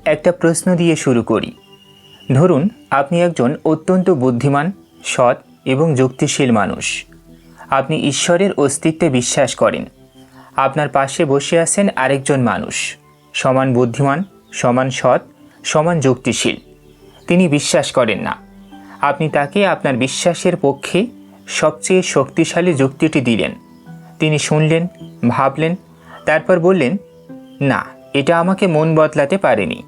একটা প্রশ্ন দিয়ে শুরু করি। ধরুন আপনি একজন অত্যন্ত বুদ্ধিমান, সৎ এবং যুক্তিশীল মানুষ। আপনি ঈশ্বরের অস্তিত্বে বিশ্বাস করেন। আপনার পাশে বসে আছেন আরেকজন মানুষ, সমান বুদ্ধিমান, সমান সৎ, সমান যুক্তিশীল। তিনি বিশ্বাস করেন না। আপনি তাকে আপনার বিশ্বাসের পক্ষে সবচেয়ে শক্তিশালী যুক্তিটি দিলেন। তিনি শুনলেন, ভাবলেন, তারপর বললেন, না, এটা আমাকে মন বদলাতে পারেনি।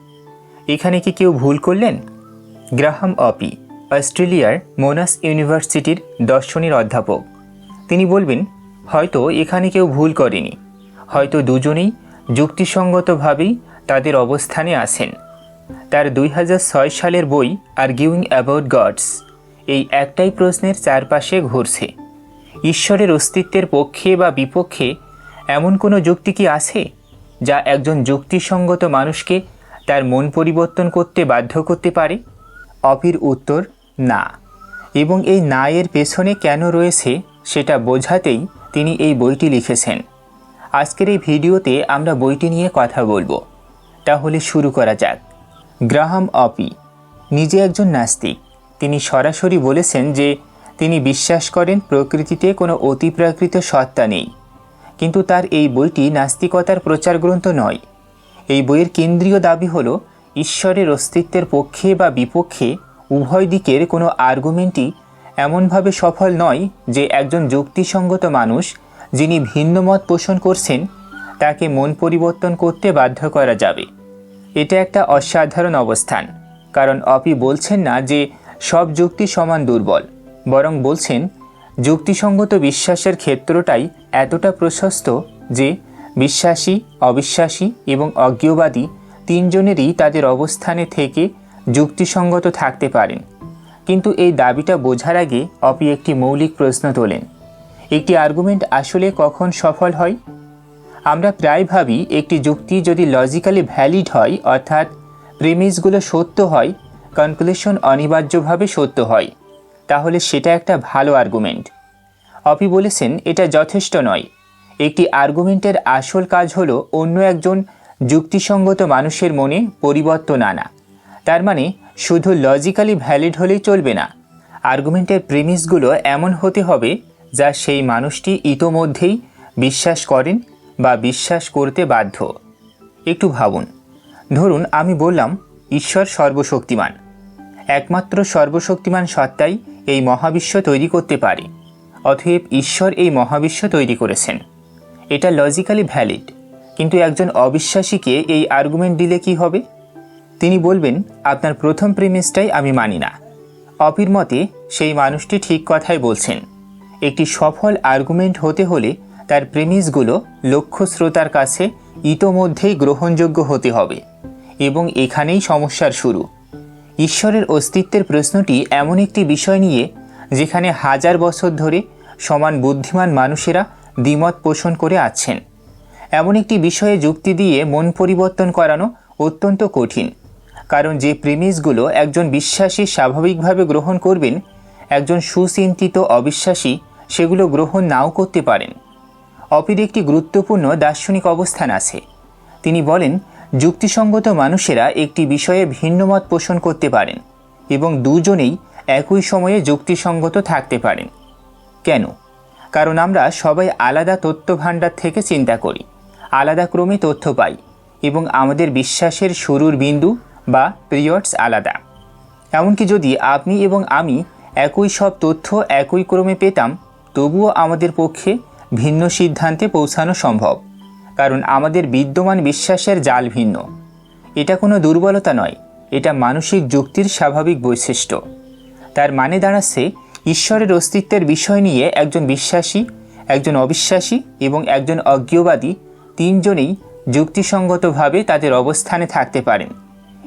এখানে কি কেউ ভুল করলেন? গ্রাহাম অপি, অস্ট্রেলিয়ার মোনাস ইউনিভার্সিটির দর্শনের অধ্যাপক, তিনি বলবেন, হয়তো এখানে কেউ ভুল করেনি। হয়তো দুজনেই যুক্তিসঙ্গতভাবেই তাদের অবস্থানে আছেন। তার 2006 সালের বই আর্গিউইং অ্যাবাউট গডস এই একটাই প্রশ্নের চারপাশে ঘুরছে। ঈশ্বরের অস্তিত্বের পক্ষে বা বিপক্ষে এমন কোনো যুক্তি কি আছে যা একজন যুক্তিসঙ্গত মানুষকে তার মন পরিবর্তন করতে বাধ্য করতে পারে? অপির উত্তর, না। এবং এই না এর পেছনে কেন রয়েছে সেটা বোঝাতেই তিনি এই বইটি লিখেছেন। আজকের এই ভিডিওতে আমরা বইটি নিয়ে কথা বলবো। তাহলে শুরু করা যাক। গ্রাহাম অপি নিজে একজন নাস্তিক। তিনি সরাসরি বলেছেন যে তিনি বিশ্বাস করেন প্রকৃতিতে কোনো অতিপ্রাকৃত সত্তা নেই। কিন্তু তার এই বইটি নাস্তিকতার প্রচার গ্রন্থ নয়। এই বইয়ের কেন্দ্রীয় দাবি হল ঈশ্বরের অস্তিত্বের পক্ষে বা বিপক্ষে উভয় দিকের কোনো আর্গুমেন্টই এমনভাবে সফল নয় যে একজন যুক্তিসঙ্গত মানুষ যিনি ভিন্ন মত পোষণ করছেন তাকে মন পরিবর্তন করতে বাধ্য করা যাবে। এটা একটা অসাধারণ অবস্থান, কারণ অপি বলছেন না যে সব যুক্তি সমান দুর্বল, বরং বলছেন যুক্তিসঙ্গত বিশ্বাসের ক্ষেত্রটাই এতটা প্রশস্ত যে বিশ্বাসী, অবিশ্বাসী এবং অজ্ঞবাদী তিনজনেরই তাদের অবস্থানে থেকে যুক্তিসঙ্গত থাকতে পারেন। কিন্তু এই দাবিটা বোঝার আগে অপি একটি মৌলিক প্রশ্ন তোলেন, একটি আর্গুমেন্ট আসলে কখন সফল হয়? আমরা প্রায় ভাবি একটি যুক্তি যদি লজিক্যালি ভ্যালিড হয়, অর্থাৎ প্রিমিসগুলো সত্য হয়, কনক্লুশন অনিবার্যভাবে সত্য হয়, তাহলে সেটা একটা ভালো আর্গুমেন্ট। অপি বলেছেন এটা যথেষ্ট নয়। একটি আর্গুমেন্টের আসল কাজ হলো অন্য একজন যুক্তিসঙ্গত মানুষের মনে পরিবর্তন আনা। তার মানে শুধু লজিক্যালি ভ্যালিড হলেই চলবে না, আর্গুমেন্টের প্রিমিসগুলো এমন হতে হবে যা সেই মানুষটি ইতোমধ্যেই বিশ্বাস করেন বা বিশ্বাস করতে বাধ্য। একটু ভাবুন, ধরুন আমি বললাম ঈশ্বর সর্বশক্তিমান। একমাত্র সর্বশক্তিমান সত্তাই এই মহাবিশ্ব তৈরি করতে পারে, অতএব ঈশ্বর এই মহাবিশ্ব তৈরি করেছেন। এটা লজিক্যালি ভ্যালিড। কিন্তু একজন অবিশ্বাসীকে এই আর্গুমেন্ট দিলে কি হবে? তিনি বলবেন, আপনার প্রথম প্রিমিসটাই আমি মানি না। অপির মতে সেই মানুষটি ঠিক কথাই বলছেন। একটি সফল আর্গুমেন্ট হতে হলে তার প্রিমিসগুলো লক্ষ্য শ্রোতার কাছে ইতোমধ্যেই গ্রহণযোগ্য হতে হবে, এবং এখানেই সমস্যার শুরু। ঈশ্বরের অস্তিত্বের প্রশ্নটি এমন একটি বিষয় নিয়ে যেখানে হাজার বছর ধরে সমান বুদ্ধিমান মানুষেরা দ্বিমত পোষণ করে আছেন। এমন একটি বিষয়ে যুক্তি দিয়ে মন পরিবর্তন করানো অত্যন্ত কঠিন, কারণ যে প্রিমিসগুলো একজন বিশ্বাসী স্বাভাবিকভাবে গ্রহণ করবেন, একজন সুচিন্তিত অবিশ্বাসী সেগুলো গ্রহণ নাও করতে পারেন। অপির একটি গুরুত্বপূর্ণ দার্শনিক অবস্থান আছে। তিনি বলেন, যুক্তিসঙ্গত মানুষেরা একটি বিষয়ে ভিন্ন মত পোষণ করতে পারেন এবং দুজনেই একই সময়ে যুক্তিসঙ্গত থাকতে পারেন। কেন? কারণ আমরা সবাই আলাদা তথ্যভাণ্ডার থেকে চিন্তা করি, আলাদা ক্রমে তথ্য পাই, এবং আমাদের বিশ্বাসের শুরুর বিন্দু বা পিরিয়ডস আলাদা। এমনকি যদি আপনি এবং আমি একই সব তথ্য একই ক্রমে পেতাম, তবুও আমাদের পক্ষে ভিন্ন সিদ্ধান্তে পৌঁছানো সম্ভব, কারণ আমাদের বিদ্যমান বিশ্বাসের জাল ভিন্ন। এটা কোনো দুর্বলতা নয়, এটা মানসিক যুক্তির স্বাভাবিক বৈশিষ্ট্য। তার মানে দাঁড়াচ্ছে, ঈশ্বরের অস্তিত্বের বিষয় নিয়ে একজন বিশ্বাসী, একজন অবিশ্বাসী এবং একজন অজ্ঞবাদী তিনজনেই যুক্তিসঙ্গতভাবে তাদের অবস্থানে থাকতে পারেন।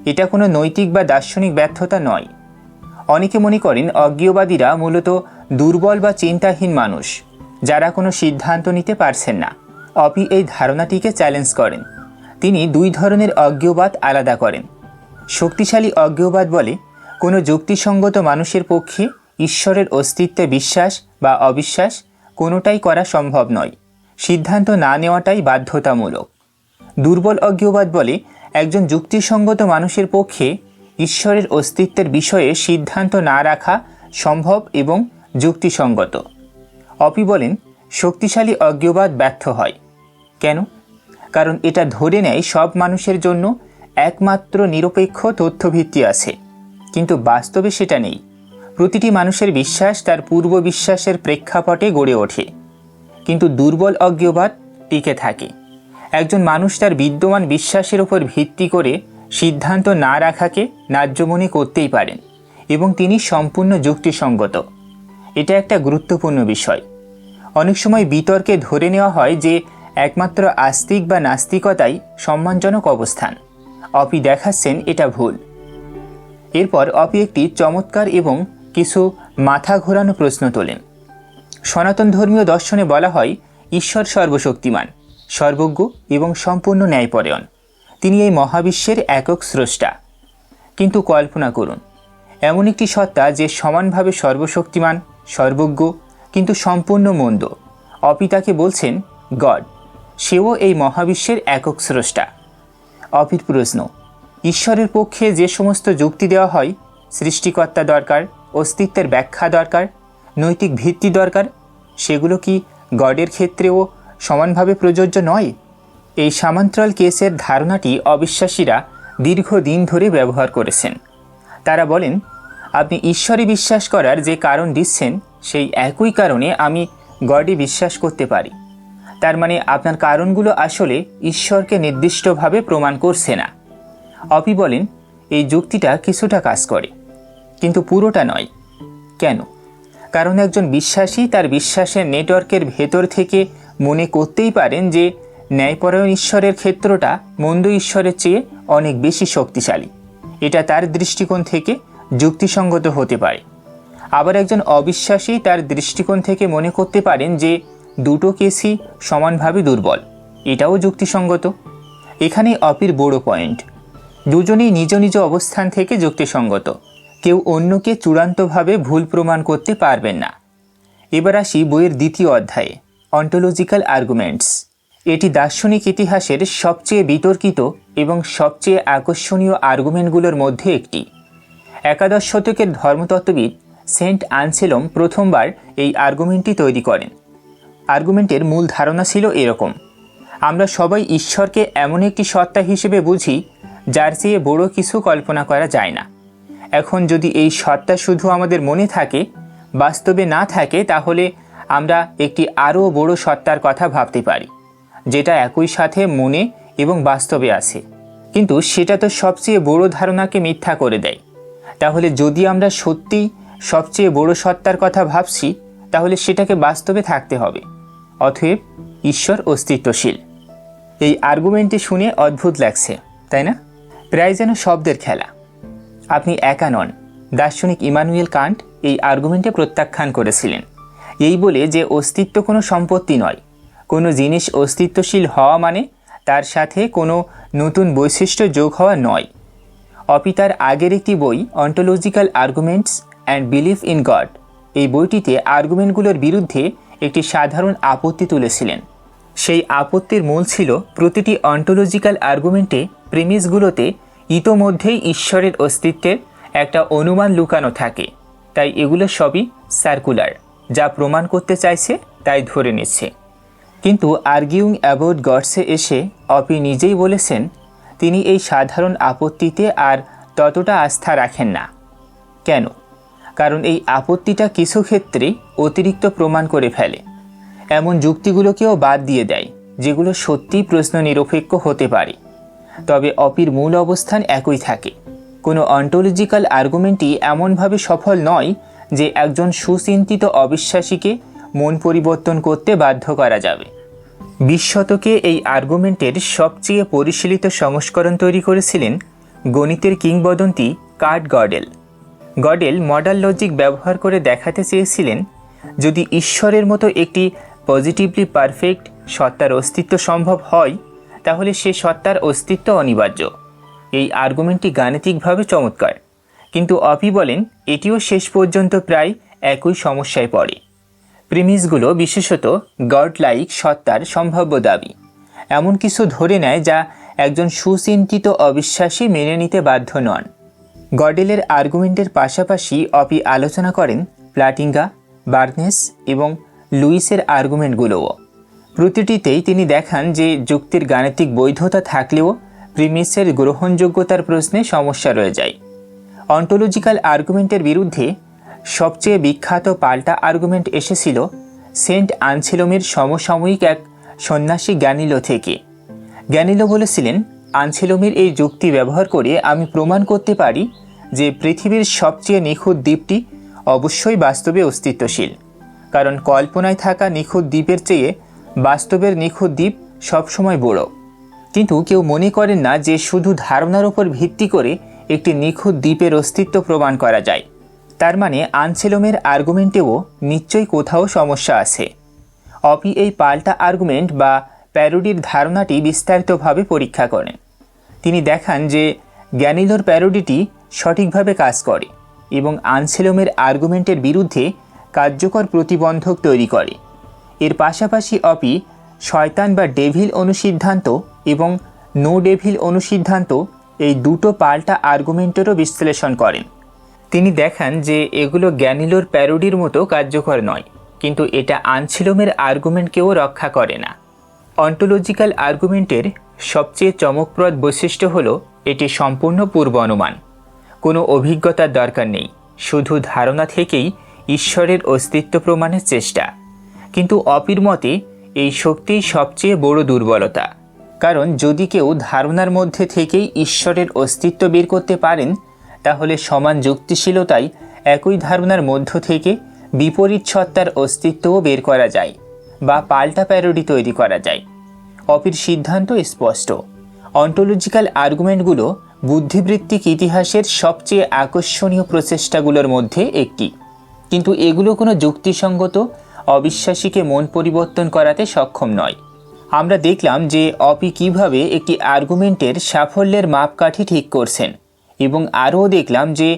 এটা কোনো নৈতিক বা দার্শনিক ব্যর্থতা নয়। অনেকে মনে করেন অজ্ঞবাদীরা মূলত দুর্বল বা চিন্তাহীন মানুষ, যারা কোনো সিদ্ধান্ত নিতে পারছেন না। অপি এই ধারণাটিকে চ্যালেঞ্জ করেন। তিনি দুই ধরনের অজ্ঞবাদ আলাদা করেন। শক্তিশালী অজ্ঞবাদ বলে কোনো যুক্তিসঙ্গত মানুষের পক্ষে ঈশ্বরের অস্তিত্বে বিশ্বাস বা অবিশ্বাস কোনোটাই করা সম্ভব নয়, সিদ্ধান্ত না নেওয়াটাই বাধ্যতামূলক। দুর্বল অজ্ঞবাদ বলে একজন যুক্তিসঙ্গত মানুষের পক্ষে ঈশ্বরের অস্তিত্বের বিষয়ে সিদ্ধান্ত না রাখা সম্ভব এবং যুক্তিসঙ্গত। অপি বলেন, শক্তিশালী অজ্ঞবাদ ব্যর্থ হয়। কেন? কারণ এটা ধরে নেয় সব মানুষের জন্য একমাত্র নিরপেক্ষ তথ্যভিত্তি আছে, কিন্তু বাস্তবে সেটা নেই। প্রতিটি মানুষের বিশ্বাস তার পূর্ব বিশ্বাসের প্রেক্ষাপটে গড়ে ওঠে, কিন্তু দুর্বল অজ্ঞবাদ টিকে থাকে। একজন মানুষ তার বিদ্যমান বিশ্বাসের উপর ভিত্তি করে সিদ্ধান্ত না রাখাকে ন্যায্য মনে করতেই পারেন এবং তিনি সম্পূর্ণ যুক্তিসঙ্গত। এটা একটা গুরুত্বপূর্ণ বিষয়। অনেক সময় বিতর্কে ধরে নেওয়া হয় যে একমাত্র আস্তিক বা নাস্তিকতাই সম্মানজনক অবস্থান। অপি দেখাচ্ছেন এটা ভুল। এরপর অপি একটি চমৎকার এবং কিছু মাথা ঘোরানো প্রশ্ন তোলেন। সনাতন ধর্মীয় দর্শনে বলা হয় ঈশ্বর সর্বশক্তিমান, সর্বজ্ঞ এবং সম্পূর্ণ ন্যায়পরায়ণ। তিনি এই মহাবিশ্বের একক স্রষ্টা। কিন্তু কল্পনা করুন, এমন একটি সত্তা যে সমানভাবে সর্বশক্তিমান, সর্বজ্ঞ কিন্তু সম্পূর্ণ মন্দ। অপি তাকে বলছেন গড। সেও এই মহাবিশ্বের একক স্রষ্টা। অপির প্রশ্ন, ঈশ্বরের পক্ষে যে সমস্ত যুক্তি দেওয়া হয়, সৃষ্টিকর্তা দরকার, অস্তিত্বের ব্যাখ্যা দরকার, নৈতিক ভিত্তি দরকার, সেগুলো কি গডের ক্ষেত্রেও সমানভাবে প্রযোজ্য নয়? এই সামান্তরাল কেসের ধারণাটি অবিশ্বাসীরা দীর্ঘদিন ধরে ব্যবহার করেছেন। তারা বলেন, আপনি ঈশ্বরে বিশ্বাস করার যে কারণ দিচ্ছেন, সেই একই কারণে আমি গডে বিশ্বাস করতে পারি। তার মানে আপনার কারণগুলো আসলে ঈশ্বরকে নির্দিষ্টভাবে প্রমাণ করছে না। অপি বলেন, এই যুক্তিটা কিছুটা কাজ করে, কিন্তু পুরোটা নয়। কেন? কারণ একজন বিশ্বাসী তার বিশ্বাসের নেটওয়ার্কের ভেতর থেকে মনে করতেই পারেন যে ন্যায়পরায়ণ ঈশ্বরের ক্ষেত্রটা মন্দ ঈশ্বরের চেয়ে অনেক বেশি শক্তিশালী। এটা তার দৃষ্টিকোণ থেকে যুক্তিসঙ্গত হতে পারে। আবার একজন অবিশ্বাসী তার দৃষ্টিকোণ থেকে মনে করতে পারেন যে দুটো কেসই সমানভাবে দুর্বল। এটাও যুক্তিসঙ্গত। এখানে অপির বড় পয়েন্ট, দুজনেই নিজ নিজ অবস্থান থেকে যুক্তিসঙ্গত। কেউ অন্যকে চূড়ান্তভাবে ভুল প্রমাণ করতে পারবেন না। এবার আসি বইয়ের দ্বিতীয় অধ্যায়ে, অন্টোলজিক্যাল আর্গুমেন্টস। এটি দার্শনিক ইতিহাসের সবচেয়ে বিতর্কিত এবং সবচেয়ে আকর্ষণীয় আর্গুমেন্টগুলোর মধ্যে একটি। একাদশ শতকের ধর্মতত্ত্ববিদ সেন্ট আনসেলম প্রথমবার এই আর্গুমেন্টটি তৈরি করেন। আর্গুমেন্টের মূল ধারণা ছিল এরকম: আমরা সবাই ঈশ্বরকে এমন একটি সত্তা হিসেবে বুঝি যার চেয়ে বড় কিছু কল্পনা করা যায় না। এখন যদি এই সত্তা শুধু আমাদের মনে থাকে, বাস্তবে না থাকে, তাহলে আমরা একটি আরও বড় সত্তার কথা ভাবতে পারি, যেটা একই সাথে মনে এবং বাস্তবে আছে। কিন্তু সেটা তো সবচেয়ে বড় ধারণাকে মিথ্যা করে দেয়। তাহলে যদি আমরা সত্যি সবচেয়ে বড় সত্তার কথা ভাবছি, তাহলে সেটাকে বাস্তবে থাকতে হবে। অতএব ঈশ্বর অস্তিত্বশীল। এই আর্গুমেন্টটি শুনে অদ্ভুত লাগছে, তাই না? প্রায় যেন শব্দের খেলা। আপনি একা নন। দার্শনিক ইমানুয়েল কান্ট এই আর্গুমেন্টে প্রত্যাখ্যান করেছিলেন, এই বলে যে অস্তিত্ব কোনো সম্পত্তি নয়। কোনো জিনিস অস্তিত্বশীল হওয়া মানে তার সাথে কোনো নতুন বৈশিষ্ট্য যোগ হওয়া নয়। অপি তার আগের একটি বই, ontological arguments and belief in god, এই বইটিতে আর্গুমেন্টগুলোর বিরুদ্ধে একটি সাধারণ আপত্তি তুলেছিলেন। সেই আপত্তির মূল ছিল প্রতিটি অন্টোলজিক্যাল আর্গুমেন্টে প্রিমিসগুলোতে ইতোমধ্যেই ঈশ্বরের অস্তিত্বের একটা অনুমান লুকানো থাকে, তাই এগুলো সবই সার্কুলার, যা প্রমাণ করতে চাইছে তাই ধরে নিচ্ছে। কিন্তু আর্গিউং অ্যাবাউট গডসে এসে অপি নিজেই বলেছেন তিনি এই সাধারণ আপত্তিতে আর ততটা আস্থা রাখেন না। কেন? কারণ এই আপত্তিটা কিছু ক্ষেত্রে অতিরিক্ত প্রমাণ করে ফেলে, এমন যুক্তিগুলোকেও বাদ দিয়ে দেয় যেগুলো সত্যিই প্রশ্ন নিরপেক্ষ হতে পারে। তবে অপির মূল অবস্থান একই থাকে। কোনো অন্টোলজিক্যাল আর্গুমেন্টই এমনভাবে সফল নয় যে একজন সুচিন্তিত অবিশ্বাসীকে মন পরিবর্তন করতে বাধ্য করা যাবে। 20 শতকে এই আর্গুমেন্টের সবচেয়ে পরিশীলিত সংস্করণ তৈরি করেছিলেন গণিতের কিংবদন্তি কার্ট গডেল। গডেল মডাল লজিক ব্যবহার করে দেখাতে চেয়েছিলেন যদি ঈশ্বরের মতো একটি পজিটিভলি পারফেক্ট সত্তার অস্তিত্ব সম্ভব হয়, তাহলে সে সত্তার অস্তিত্ব অনিবার্য। এই আর্গুমেন্টটি গাণিতিকভাবে চমৎকার, কিন্তু অপি বলেন এটিও শেষ পর্যন্ত প্রায় একই সমস্যায় পড়ে। প্রিমিসগুলো বিশেষত গড লাইক সত্তার সম্ভাব্য দাবি এমন কিছু ধরে নেয় যা একজন সুচিন্তিত অবিশ্বাসী মেনে নিতে বাধ্য নন। গডেলের আর্গুমেন্টের পাশাপাশি অপি আলোচনা করেন প্লাটিঙ্গা, বার্নেস এবং লুইসের আর্গুমেন্টগুলোও। প্রতিটিতেই তিনি দেখান যে যুক্তির গাণিতিক বৈধতা থাকলেও প্রিমিসের গ্রহণযোগ্যতার প্রশ্নে সমস্যা রয়ে যায়। অন্টোলজিক্যাল আর্গুমেন্টের বিরুদ্ধে সবচেয়ে বিখ্যাত পাল্টা আর্গুমেন্ট এসেছিল সেন্ট আনসেলোমের সমসাময়িক এক সন্ন্যাসী গ্যানিলো থেকে। গ্যানিলো বলেছিলেন, আনসেলোমের এই যুক্তি ব্যবহার করে আমি প্রমাণ করতে পারি যে পৃথিবীর সবচেয়ে নিখুঁত দ্বীপটি অবশ্যই বাস্তবে অস্তিত্বশীল, কারণ কল্পনায় থাকা নিখুঁত দ্বীপের চেয়ে বাস্তবের নিখুঁত দ্বীপ সবসময় বড়। কিন্তু কেউ মনে করেন না যে শুধু ধারণার উপর ভিত্তি করে একটি নিখুঁত দ্বীপের অস্তিত্ব প্রমাণ করা যায়। তার মানে আনসেলোমের আর্গুমেন্টেও নিশ্চয়ই কোথাও সমস্যা আছে। অপি এই পাল্টা আর্গুমেন্ট বা প্যারোডির ধারণাটি বিস্তারিতভাবে পরীক্ষা করেন। তিনি দেখান যে গ্যানিলোর প্যারোডিটি সঠিকভাবে কাজ করে এবং আনসেলোমের আর্গুমেন্টের বিরুদ্ধে কার্যকর প্রতিবন্ধক তৈরি করে। এর পাশাপাশি অপি শয়তান বা ডেভিল অনুসিদ্ধান্ত এবং নো ডেভিল অনুসিদ্ধান্ত এই দুটো পাল্টা আর্গুমেন্টেরও বিশ্লেষণ করেন। তিনি দেখান যে এগুলো গ্যানিলোর প্যারোডির মতো কার্যকর নয়, কিন্তু এটা আনসেলোমের আর্গুমেন্টকেও রক্ষা করে না। অন্টোলজিক্যাল আর্গুমেন্টের সবচেয়ে চমকপ্রদ বৈশিষ্ট্য হল এটি সম্পূর্ণ পূর্ব অনুমান। কোনো অভিজ্ঞতার দরকার নেই, শুধু ধারণা থেকেই ঈশ্বরের অস্তিত্ব প্রমাণের চেষ্টা। কিন্তু অপির মতে এই শক্তিই সবচেয়ে বড় দুর্বলতা, কারণ যদি কেউ ধারণার মধ্যে থেকেই ঈশ্বরের অস্তিত্ব বের করতে পারেন, তাহলে সমান যুক্তিশীলতায় একই ধারণার মধ্য থেকে বিপরীত সত্তার অস্তিত্বও বের করা যায় বা পাল্টা প্যারোডি তৈরি করা যায়। অপির সিদ্ধান্ত স্পষ্ট, অন্টোলজিক্যাল আর্গুমেন্টগুলো বুদ্ধিবৃত্তিক ইতিহাসের সবচেয়ে আকর্ষণীয় প্রচেষ্টাগুলোর মধ্যে একটি, কিন্তু এগুলো কোনো যুক্তিসঙ্গত অবিশ্বাসীকে মন পরিবর্তন করাতে সক্ষম নয়। আমরা দেখলাম যে অপি কিভাবে একটি আর্গুমেন্টের সাফল্যের মাপকাঠি ঠিক করছেন, এবং আরও দেখলাম যে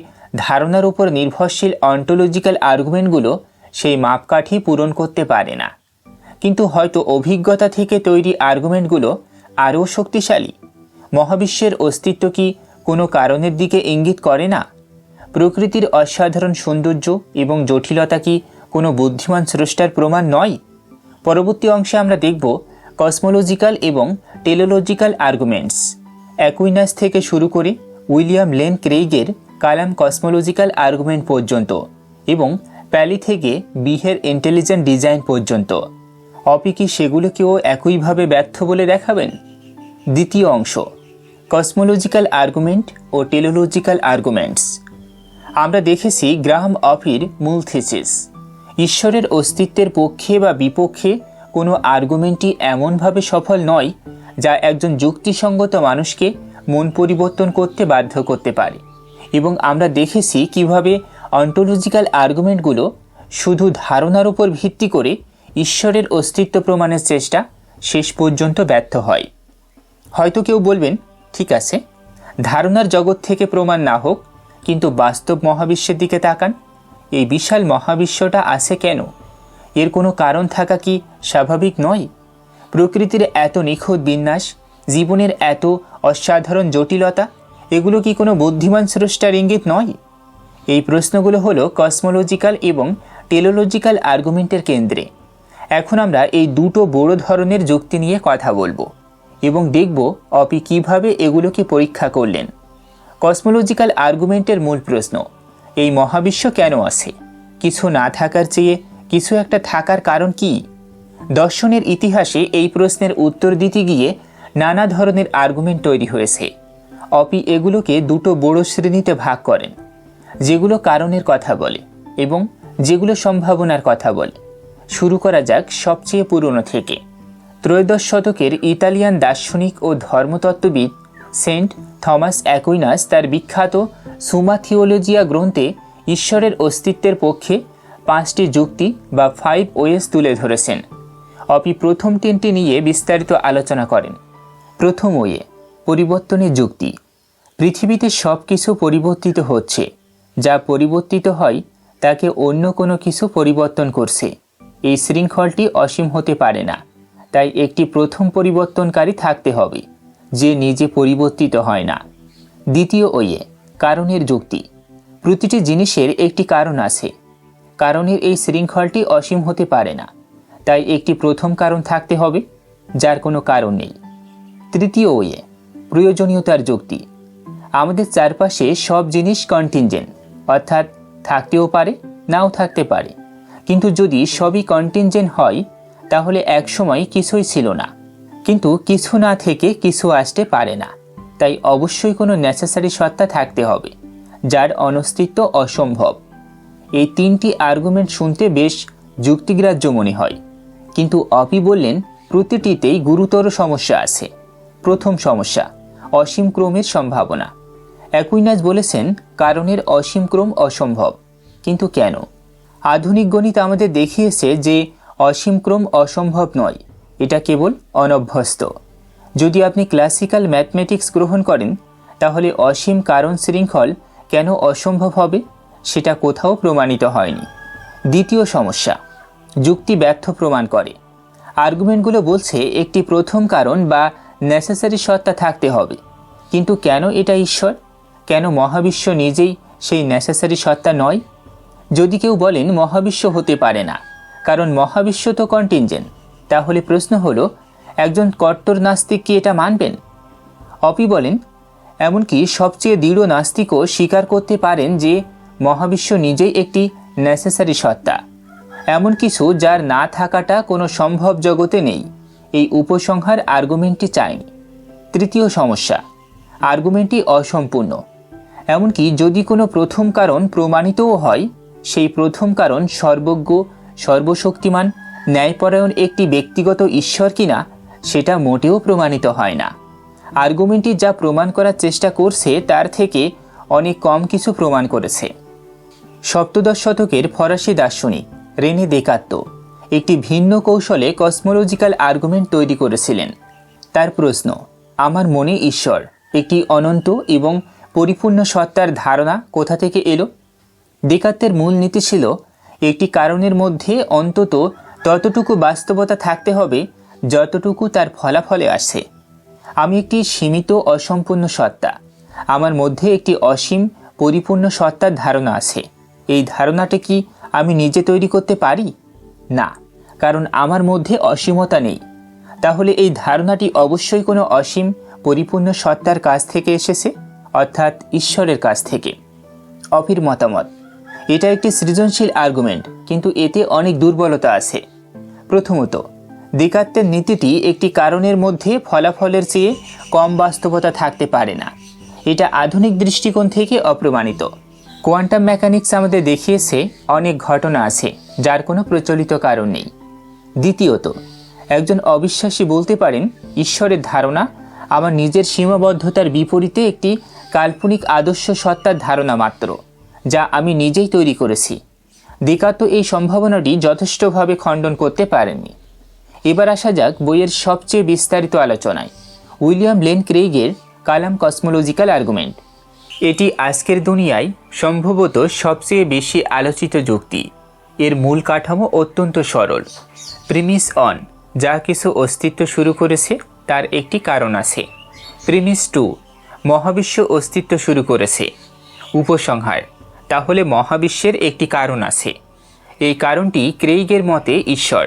ধারণার উপর নির্ভরশীল অন্টোলজিক্যাল আর্গুমেন্টগুলো সেই মাপকাঠি পূরণ করতে পারে না। কিন্তু হয়তো অভিজ্ঞতা থেকে তৈরি আর্গুমেন্টগুলো আরও শক্তিশালী। মহাবিশ্বের অস্তিত্ব কি কোনো কারণের দিকে ইঙ্গিত করে না? প্রকৃতির অসাধারণ সৌন্দর্য এবং জটিলতা কি কোনো বুদ্ধিমান স্রষ্টার প্রমাণ নয়? পরবর্তী অংশে আমরা দেখব কসমোলজিক্যাল এবং টেলোলজিক্যাল আর্গুমেন্টস, অ্যাকুইনাস থেকে শুরু করে উইলিয়াম লেন ক্রেইগের কালাম কসমোলজিক্যাল আর্গুমেন্ট পর্যন্ত, এবং প্যালি থেকে বিহের ইন্টেলিজেন্ট ডিজাইন পর্যন্ত। অপি কি সেগুলোকেও একইভাবে ব্যর্থ বলে দেখাবেন? দ্বিতীয় অংশ, কসমোলজিক্যাল আর্গুমেন্ট ও টেলোলজিক্যাল আর্গুমেন্টস। আমরা দেখেছি গ্রাহাম অপির মূল থিসিস, ঈশ্বরের অস্তিত্বের পক্ষে বা বিপক্ষে কোনো আর্গুমেন্টই এমনভাবে সফল নয় যা একজন যুক্তিসঙ্গত মানুষকে মন পরিবর্তন করতে বাধ্য করতে পারে। এবং আমরা দেখেছি কিভাবে অন্টোলজিক্যাল আর্গুমেন্টগুলো শুধু ধারণার উপর ভিত্তি করে ঈশ্বরের অস্তিত্ব প্রমাণের চেষ্টা শেষ পর্যন্ত ব্যর্থ হয়। হয়তো কেউ বলবেন, ঠিক আছে, ধারণার জগৎ থেকে প্রমাণ না হোক, কিন্তু বাস্তব মহাবিশ্বের দিকে তাকান। এই বিশাল মহাবিশ্বটা আছে কেন? এর কোনো কারণ থাকা কি স্বাভাবিক নয়? প্রকৃতির এত নিখুঁত বিন্যাস, জীবনের এত অসাধারণ জটিলতা, এগুলো কি কোনো বুদ্ধিমান স্রষ্টার ইঙ্গিত নয়? এই প্রশ্নগুলো হলো কসমোলজিক্যাল এবং টেলোলজিক্যাল আর্গুমেন্টের কেন্দ্রে। এখন আমরা এই দুটো বড় ধরনের যুক্তি নিয়ে কথা বলবো এবং দেখব অপি কিভাবে এগুলোকে পরীক্ষা করলেন। কসমোলজিক্যাল আর্গুমেন্টের মূল প্রশ্ন, এই মহাবিশ্ব কেন আছে? কিছু না থাকার চেয়ে কিছু একটা থাকার কারণ কি? দর্শনের ইতিহাসে এই প্রশ্নের উত্তর দিতে গিয়ে নানা ধরনের আর্গুমেন্ট তৈরি হয়েছে। অপি এগুলোকে দুটো বড় শ্রেণীতে ভাগ করেন, যেগুলো কারণের কথা বলে এবং যেগুলো সম্ভাবনার কথা বলে। শুরু করা যাক সবচেয়ে পুরনো থেকে। ত্রয়োদশ শতকের ইতালিয়ান দার্শনিক ও ধর্মতত্ত্ববিদ সেন্ট থমাস অ্যাকুইনাস তার বিখ্যাত সুমা থিওলজিয়া গ্রন্থে ঈশ্বরের অস্তিত্বের পক্ষে 5টি যুক্তি বা 5 ওয়েস তুলে ধরেছেন। অপি প্রথম 3টি নিয়ে বিস্তারিত আলোচনা করেন। প্রথম ওয়ে, পরিবর্তনের যুক্তি। পৃথিবীতে সব কিছু পরিবর্তিত হচ্ছে, যা পরিবর্তিত হয় তাকে অন্য কোনো কিছু পরিবর্তন করছে। এই শৃঙ্খলটি অসীম হতে পারে না, তাই একটি প্রথম পরিবর্তনকারী থাকতে হবে। যে নিজে পরিবর্তিত হয় না। দ্বিতীয় ওয়ে, কারণের যুক্তি। প্রতিটি জিনিসের একটি কারণ আছে। কারণের এই শৃঙ্খলটি অসীম হতে পারে না, তাই একটি প্রথম কারণ থাকতে হবে যার কোনো কারণ নেই। তৃতীয় ওয়ে, প্রয়োজনীয়তার যুক্তি। আমাদের চারপাশে সব জিনিস কন্টিনজেন্ট, অর্থাৎ থাকতেও পারে নাও থাকতে পারে, কিন্তু যদি সবই কন্টিনজেন্ট হয় তাহলে একসময় কিছুই ছিল না, কিন্তু কিছু না থেকে কিছু আসতে পারে না। তাই অবশ্যই কোনো নেসেসারি সত্তা থাকতে হবে যার অনস্তিত্ব অসম্ভব। এই তিনটি আর্গুমেন্ট শুনতে বেশ যুক্তিগ্রাহ্য মনে হয়, কিন্তু অপি বললেন প্রতিটিতেই গুরুতর সমস্যা আছে। প্রথম সমস্যা, অসীম ক্রমের সম্ভাবনা। অ্যাকুইনাস বলেছেন কারণের অসীম ক্রম অসম্ভব, কিন্তু কেন? আধুনিক গণিত আমাদের দেখিয়েছে যে অসীম ক্রম অসম্ভব নয়, এটা কেবল অনভ্যস্ত। যদি আপনি ক্লাসিক্যাল ম্যাথমেটিক্স গ্রহণ করেন তাহলে অসীম কারণ শৃঙ্খল কেন অসম্ভব হবে সেটা কোথাও প্রমাণিত হয়নি। দ্বিতীয় সমস্যা, যুক্তি ব্যর্থ প্রমাণ করে। আর্গুমেন্টগুলো বলছে একটি প্রথম কারণ বা নেসেসারি সত্তা থাকতে হবে, কিন্তু কেন এটা ঈশ্বর? কেন মহাবিশ্ব নিজেই সেই নেসেসারি সত্তা নয়? যদি কেউ বলেন মহাবিশ্ব হতে পারে না কারণ মহাবিশ্ব তো কন্টিনজেন্ট, তাহলে প্রশ্ন হলো একজন কট্টর নাস্তিক কি এটা মানবেন? অপি বলেন এমনকি সবচেয়ে দৃঢ় নাস্তিকও স্বীকার করতে পারেন যে মহাবিশ্ব নিজেই একটি নেসেসারি সত্তা, এমন কিছু যার না থাকাটা কোনো সম্ভব জগতে নেই। এই উপসংহার আর্গুমেন্টটি চায়নি। তৃতীয় সমস্যা, আর্গুমেন্টটি অসম্পূর্ণ। এমনকি যদি কোনো প্রথম কারণ প্রমাণিতও হয়, সেই প্রথম কারণ সর্বজ্ঞ, সর্বশক্তিমান, ন্যায়পরায়ণ একটি ব্যক্তিগত ঈশ্বর কিনা সেটা মোটেও প্রমাণিত হয় না। আর্গুমেন্টটি যা প্রমাণ করার চেষ্টা করছে তার থেকে অনেক কম কিছু প্রমাণ করেছে। সপ্তদশ শতকের ফরাসি দার্শনিক রেনে দেকার্তো একটি ভিন্ন কৌশলে কসমোলজিক্যাল আর্গুমেন্ট তৈরি করেছিলেন। তার প্রশ্ন, আমার মনে ঈশ্বর, একটি অনন্ত এবং পরিপূর্ণ সত্তার ধারণা কোথা থেকে এলো? দেকার্তের মূল নীতি ছিল একটি কারণের মধ্যে অন্তত ততটুকু বাস্তবতা থাকতে হবে যতটুকু তার ফলাফলে আসে। আমি একটি সীমিত অসম্পূর্ণ সত্তা, আমার মধ্যে একটি অসীম পরিপূর্ণ সত্তার ধারণা আছে। এই ধারণাটা কি আমি নিজে তৈরি করতে পারি? না, কারণ আমার মধ্যে অসীমতা নেই। তাহলে এই ধারণাটি অবশ্যই কোনো অসীম পরিপূর্ণ সত্তার কাছ থেকে এসেছে, অর্থাৎ ঈশ্বরের কাছ থেকে। অপির মতামত, এটা একটি সৃজনশীল আর্গুমেন্ট, কিন্তু এতে অনেক দুর্বলতা আছে। প্রথমত, দেকার্তের নীতিটি একটি কারণের মধ্যে ফলাফলের চেয়ে কম বাস্তবতা থাকতে পারে না। এটা আধুনিক দৃষ্টিকোণ থেকে অপ্রমাণিত। কোয়ান্টাম মেকানিক্স আমাদের দেখিয়েছে অনেক ঘটনা আছে যার কোনো প্রচলিত কারণ নেই। দ্বিতীয়ত, একজন অবিশ্বাসী বলতে পারেন ঈশ্বরের ধারণা আমার নিজের সীমাবদ্ধতার বিপরীতে একটি কাল্পনিক আদর্শ সত্তার ধারণা মাত্র, যা আমি নিজেই তৈরি করেছি। দেকার্তো এই সম্ভাবনাটি যথেষ্টভাবে খণ্ডন করতে পারেননি। এবার আসা যাক বইয়ের সবচেয়ে বিস্তারিত আলোচনায়, উইলিয়াম লেন ক্রেইগের কালাম কসমোলজিক্যাল আর্গুমেন্ট। এটি আজকের দুনিয়ায় সম্ভবত সবচেয়ে বেশি আলোচিত যুক্তি। এর মূল কাঠামো অত্যন্ত সরল। প্রিমিস অন, যা কিছু অস্তিত্ব শুরু করেছে তার একটি কারণ আছে। প্রিমিস টু, মহাবিশ্ব অস্তিত্ব শুরু করেছে। উপসংহার, তাহলে মহাবিশ্বের একটি কারণ আছে। এই কারণটি ক্রেইগের মতে ঈশ্বর।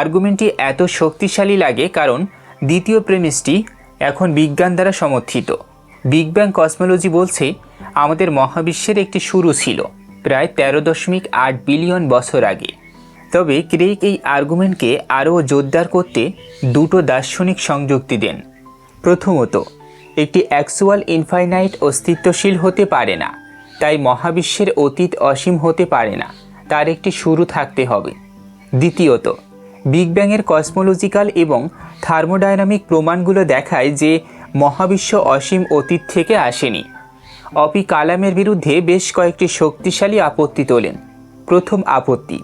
আর্গুমেন্টটি এত শক্তিশালী লাগে কারণ দ্বিতীয় প্রেমিসটি এখন বিজ্ঞান দ্বারা সমর্থিত। বিগ ব্যাং কসমোলজি বলছে আমাদের মহাবিশ্বের একটি শুরু ছিল প্রায় 13.8 বিলিয়ন বছর আগে। তবে ক্রেইগ এই আর্গুমেন্টকে আরও জোরদার করতে দুটো দার্শনিক সংযুক্তি দেন। প্রথমত, একটি অ্যাকচুয়াল ইনফাইনাইট অস্তিত্বশীল হতে পারে না, তাই মহাবিশ্বের অতীত অসীম হতে পারে না, তার একটি শুরু থাকতে হবে। দ্বিতীয়ত, বিগ ব্যাংয়ের কসমোলজিক্যাল এবং থার্মোডাইনামিক প্রমাণগুলো দেখায় যে মহাবিশ্ব অসীম অতীত থেকে আসেনি। অপি কালামের বিরুদ্ধে বেশ কয়েকটি শক্তিশালী আপত্তি তোলেন। প্রথম আপত্তি,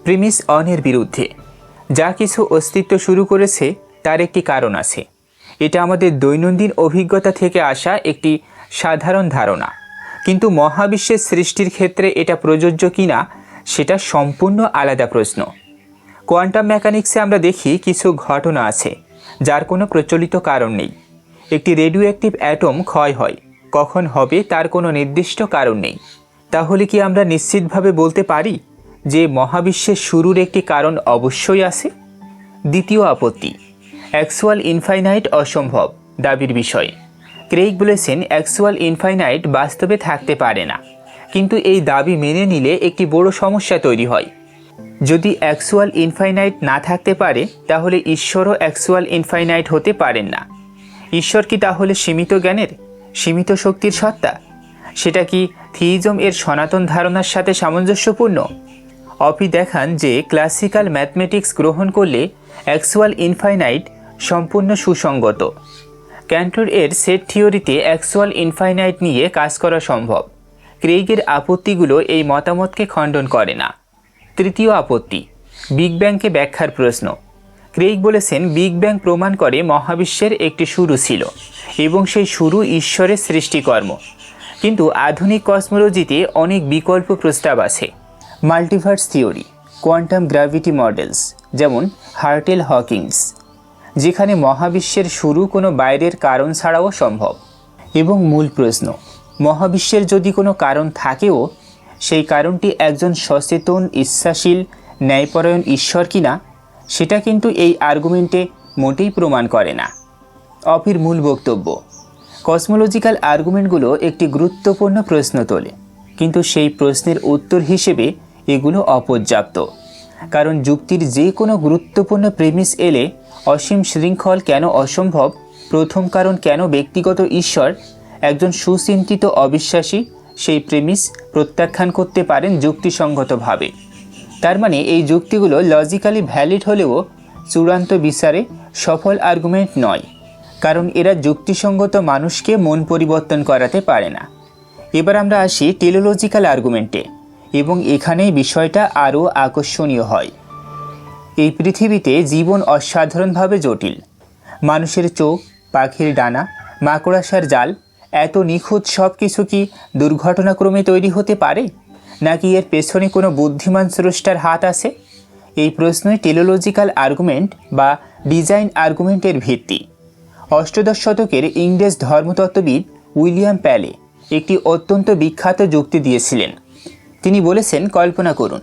প্রিমিস অনের বিরুদ্ধে। যা কিছু অস্তিত্ব শুরু করেছে তার একটি কারণ আছে। এটা আমাদের দৈনন্দিন অভিজ্ঞতা থেকে আসা একটি সাধারণ ধারণা, কিন্তু মহাবিশ্বের সৃষ্টির ক্ষেত্রে এটা প্রযোজ্য কিনা সেটা সম্পূর্ণ আলাদা প্রশ্ন। কোয়ান্টাম মেকানিক্সে আমরা দেখি কিছু ঘটনা আছে যার কোনো প্রচলিত কারণ নেই, একটি রেডিও অ্যাক্টিভ অ্যাটম ক্ষয় হয়, কখন হবে তার কোনো নির্দিষ্ট কারণ নেই। তাহলে কি আমরা নিশ্চিতভাবে বলতে পারি যে মহাবিশ্বের শুরুর একটি কারণ অবশ্যই আছে? দ্বিতীয় আপত্তি, অ্যাকচুয়াল ইনফাইনাইট অসম্ভব দাবির বিষয়ে। ক্রেইগ বলেছেন অ্যাকচুয়াল ইনফাইনাইট বাস্তবে থাকতে পারে না, কিন্তু এই দাবি মেনে নিলে একটি বড় সমস্যা তৈরি হয়। যদি অ্যাকচুয়াল ইনফাইনাইট না থাকতে পারে তাহলে ঈশ্বরও অ্যাকচুয়াল ইনফাইনাইট হতে পারেন না। ঈশ্বর কি তাহলে সীমিত জ্ঞানের, সীমিত শক্তির সত্তা? সেটা কি থিইজম এর সনাতন ধারণার সাথে সামঞ্জস্যপূর্ণ? অপি দেখান যে ক্লাসিক্যাল ম্যাথমেটিক্স গ্রহণ করলে অ্যাকচুয়াল ইনফাইনাইট সম্পূর্ণ সুসঙ্গত। ক্যান্টর এর সেট থিওরিতে অ্যাকচুয়াল ইনফাইনাইট নিয়ে কাজ করা সম্ভব। ক্রেইগের আপত্তিগুলো এই মতামতকে খণ্ডন করে না। তৃতীয় আপত্তি, বিগ ব্যাংকে ব্যাখ্যার প্রশ্ন। ক্রেইগ বলেছেন বিগ ব্যাং প্রমাণ করে মহাবিশ্বের একটি শুরু ছিল এবং সেই শুরু ঈশ্বরের সৃষ্টিকর্ম। কিন্তু আধুনিক কসমোলজিতে অনেক বিকল্প প্রস্তাব আছে। Multiverse theory, quantum gravity models যেমন হার্টেল হকিংস, যেখানে মহাবিশ্বের শুরু কোনো বাইরের কারণ ছাড়াও সম্ভব। এবং মূল প্রশ্ন, মহাবিশ্বের যদি কোনো কারণ থাকেও সেই কারণটি একজন সচেতন, ইচ্ছাশীল, ন্যায়পরায়ণ ঈশ্বর কিনা সেটা কিন্তু এই আর্গুমেন্টে মোটেই প্রমাণ করে না। অপির মূল বক্তব্য, কসমোলজিক্যাল আর্গুমেন্টগুলো একটি গুরুত্বপূর্ণ প্রশ্ন তোলে, কিন্তু সেই প্রশ্নের উত্তর হিসেবে এগুলো অপর্যাপ্ত। কারণ যুক্তির যে কোনো গুরুত্বপূর্ণ প্রেমিস এলে অসীম শৃঙ্খল কেন অসম্ভব, প্রথম কারণ কেন ব্যক্তিগত ঈশ্বর, একজন সুচিন্তিত অবিশ্বাসী সেই প্রেমিস প্রত্যাখ্যান করতে পারেন যুক্তিসঙ্গতভাবে। তার মানে এই যুক্তিগুলো লজিক্যালি ভ্যালিড হলেও চূড়ান্ত বিচারে সফল আর্গুমেন্ট নয়, কারণ এরা যুক্তিসঙ্গত মানুষকে মন পরিবর্তন করাতে পারে না। এবার আমরা আসি টেলিওলজিক্যাল আর্গুমেন্টে, এবং এখানেই বিষয়টা আরও আকর্ষণীয় হয়। এই পৃথিবীতে জীবন অসাধারণভাবে জটিল। মানুষের চোখ, পাখির ডানা, মাকড়সার জাল, এত নিখুঁত সব কিছু কি দুর্ঘটনাক্রমে তৈরি হতে পারে, নাকি এর পেছনে কোনো বুদ্ধিমান স্রষ্টার হাত আছে? এই প্রশ্নই টেলিওলজিক্যাল আর্গুমেন্ট বা ডিজাইন আর্গুমেন্টের ভিত্তি। অষ্টাদশ শতকের ইংরেজ ধর্মতত্ত্ববিদ উইলিয়াম প্যালে একটি অত্যন্ত বিখ্যাত যুক্তি দিয়েছিলেন। তিনি বলেছেন, কল্পনা করুন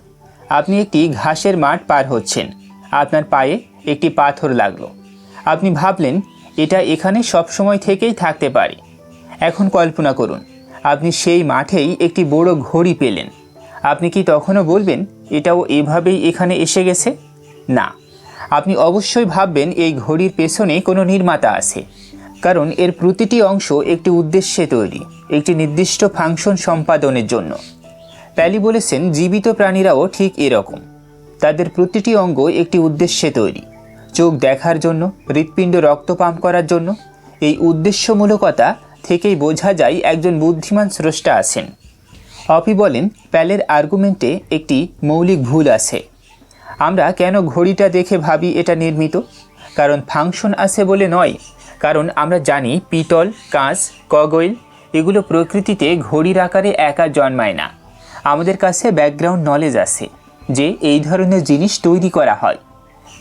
আপনি একটি ঘাসের মাঠ পার হচ্ছেন, আপনার পায়ে একটি পাথর লাগলো। আপনি ভাবলেন এটা এখানে সবসময় থেকেই থাকতে পারে। এখন কল্পনা করুন আপনি সেই মাঠেই একটি বড় ঘড়ি পেলেন। আপনি কি তখনও বলবেন এটাও এভাবেই এখানে এসে গেছে? না, আপনি অবশ্যই ভাববেন এই ঘড়ির পেছনে কোনো নির্মাতা আছে, কারণ এর প্রতিটি অংশ একটি উদ্দেশ্যে তৈরি, একটি নির্দিষ্ট ফাংশন সম্পাদনের জন্য। প্যালি বলেছেন জীবিত প্রাণীরাও ঠিক এরকম, তাদের প্রতিটি অঙ্গ একটি উদ্দেশ্যে তৈরি। চোখ দেখার জন্য, হৃৎপিণ্ড রক্ত পাম্প করার জন্য। এই উদ্দেশ্যমূলকতা থেকেই বোঝা যায় একজন বুদ্ধিমান স্রষ্টা আছেন। অপি বলেন প্যালের আর্গুমেন্টে একটি মৌলিক ভুল আছে। আমরা কেন ঘড়িটা দেখে ভাবি এটা নির্মিত? কারণ ফাংশন আছে বলে নয়, কারণ আমরা জানি পিতল, কাঁচ, কগইল এগুলো প্রকৃতিতে ঘড়ির আকারে একা জন্মায় না। আমাদের কাছে ব্যাকগ্রাউন্ড নলেজ আছে যে এই ধরনের জিনিস তৈরি করা হয়,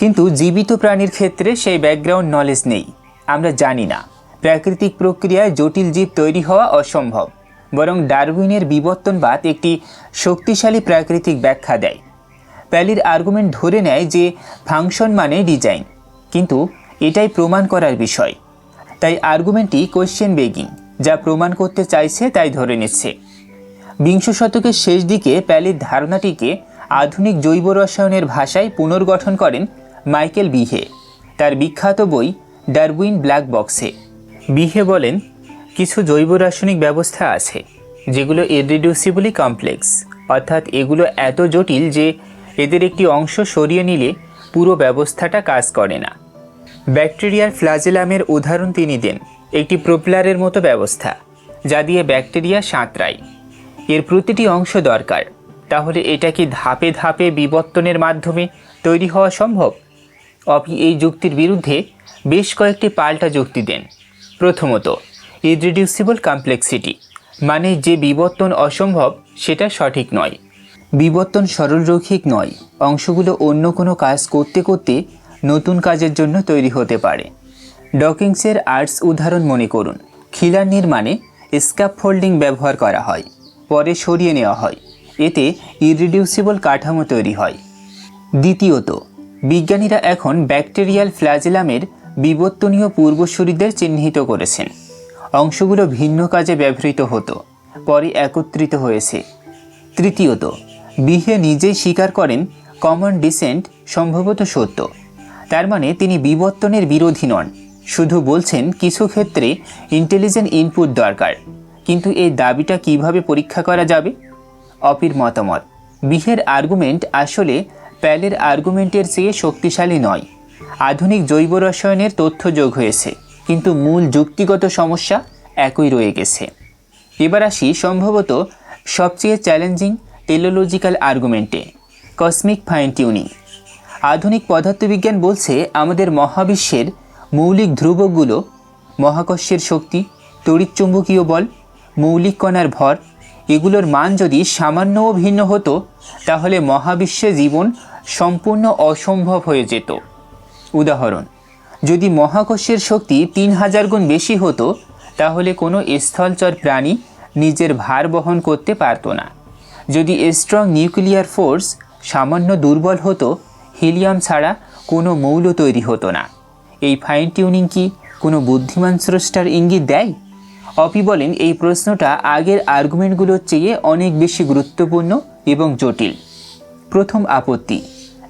কিন্তু জীবিত প্রাণীর ক্ষেত্রে সেই ব্যাকগ্রাউন্ড নলেজ নেই। আমরা জানি না প্রাকৃতিক প্রক্রিয়ায় জটিল জীব তৈরি হওয়া অসম্ভব, বরং ডারউইনের বিবর্তনবাদ একটি শক্তিশালী প্রাকৃতিক ব্যাখ্যা দেয়। প্যালির আর্গুমেন্ট ধরে নেয় যে ফাংশন মানে ডিজাইন, কিন্তু এটাই প্রমাণ করার বিষয়। তাই আর্গুমেন্টটি কোয়েশ্চেন বেগিং, যা প্রমাণ করতে চাইছে তাই ধরে নিচ্ছে। বিংশ শতকের শেষ দিকে প্যালির ধারণাটিকে আধুনিক জৈব রসায়নের ভাষায় পুনর্গঠন করেন মাইকেল বিহে তার বিখ্যাত বই ডারউইন ব্ল্যাক বক্সে। বিহে বলেন কিছু জৈব রাসায়নিক ব্যবস্থা আছে যেগুলো ইররিডিউসিবলি কমপ্লেক্স, অর্থাৎ এগুলো এত জটিল যে এদের একটি অংশ সরিয়ে নিলে পুরো ব্যবস্থাটা কাজ করে না। ব্যাকটেরিয়ার ফ্লাজেলামের উদাহরণ তিনি দেন, একটি প্রোপেলারের মতো ব্যবস্থা যা দিয়ে ব্যাকটেরিয়া সাঁতরায়। এর প্রতিটি অংশ দরকার। তাহলে এটা কি ধাপে ধাপে বিবর্তনের মাধ্যমে তৈরি হওয়া সম্ভব? অপি এই যুক্তির বিরুদ্ধে বেশ কয়েকটি পাল্টা যুক্তি দেন। প্রথমত, ইররিডিউসিবল কমপ্লেক্সিটি, মানে যে বিবর্তন অসম্ভব সেটা সঠিক নয়। বিবর্তন সরলরৈখিক নয়, অংশগুলো অন্য কোনো কাজ করতে করতে নতুন কাজের জন্য তৈরি হতে পারে। ডকিংসের আর্টস উদাহরণ মনে করুন। খিলান নির্মাণে স্ক্যাফোল্ডিং ব্যবহার করা হয়, পরে সরিয়ে নেওয়া হয়, এতে ইররিডিউসিবল কাঠামো তৈরি হয়। দ্বিতীয়ত, বিজ্ঞানীরা এখন ব্যাকটেরিয়াল ফ্ল্যাজেলামের বিবর্তনীয় পূর্বসূরিদের চিহ্নিত করেছেন। অংশগুলো ভিন্ন কাজে ব্যবহৃত হতো, পরে একত্রিত হয়েছে। তৃতীয়ত, বিহে নিজেই স্বীকার করেন কমন ডিসেন্ট সম্ভবত সত্য। তার মানে তিনি বিবর্তনের বিরোধী নন, শুধু বলছেন কিছু ক্ষেত্রে ইন্টেলিজেন্ট ইনপুট দরকার। কিন্তু এই দাবিটা কিভাবে পরীক্ষা করা যাবে? অপির মতামত, বিহের আর্গুমেন্ট আসলে প্যালের আর্গুমেন্টের চেয়ে শক্তিশালী নয়। আধুনিক জৈব রসায়নের তথ্য যোগ হয়েছে, কিন্তু মূল যুক্তিগত সমস্যা একই রয়ে গেছে। এবার আসি সম্ভবত সবচেয়ে চ্যালেঞ্জিং টেলোলজিক্যাল আর্গুমেন্টে, কসমিক ফাইন টিউনিং। আধুনিক পদার্থবিজ্ঞান বলছে আমাদের মহাবিশ্বের মৌলিক ধ্রুবকগুলো, মহাকর্ষের শক্তি, তড়িৎচুম্বকীয় বল, মৌলিক কণার ভর, এগুলোর মান যদি সামান্যও ভিন্ন হতো তাহলে মহাবিশ্বে জীবন সম্পূর্ণ অসম্ভব হয়ে যেত। উদাহরণ, যদি মহাকর্ষের শক্তি 3000 গুণ বেশি হতো তাহলে কোনো স্থলচর প্রাণী নিজের ভার বহন করতে পারত না। যদি স্ট্রং নিউক্লিয়ার ফোর্স সামান্য দুর্বল হতো, হিলিয়াম ছাড়া কোনো মৌল তৈরি হতো না। এই ফাইন টিউনিং কি কোনো বুদ্ধিমান স্রষ্টার ইঙ্গিত দেয়? অপি বলেন এই প্রশ্নটা আগের আর্গুমেন্টগুলোর চেয়ে অনেক বেশি গুরুত্বপূর্ণ এবং জটিল। প্রথম আপত্তি,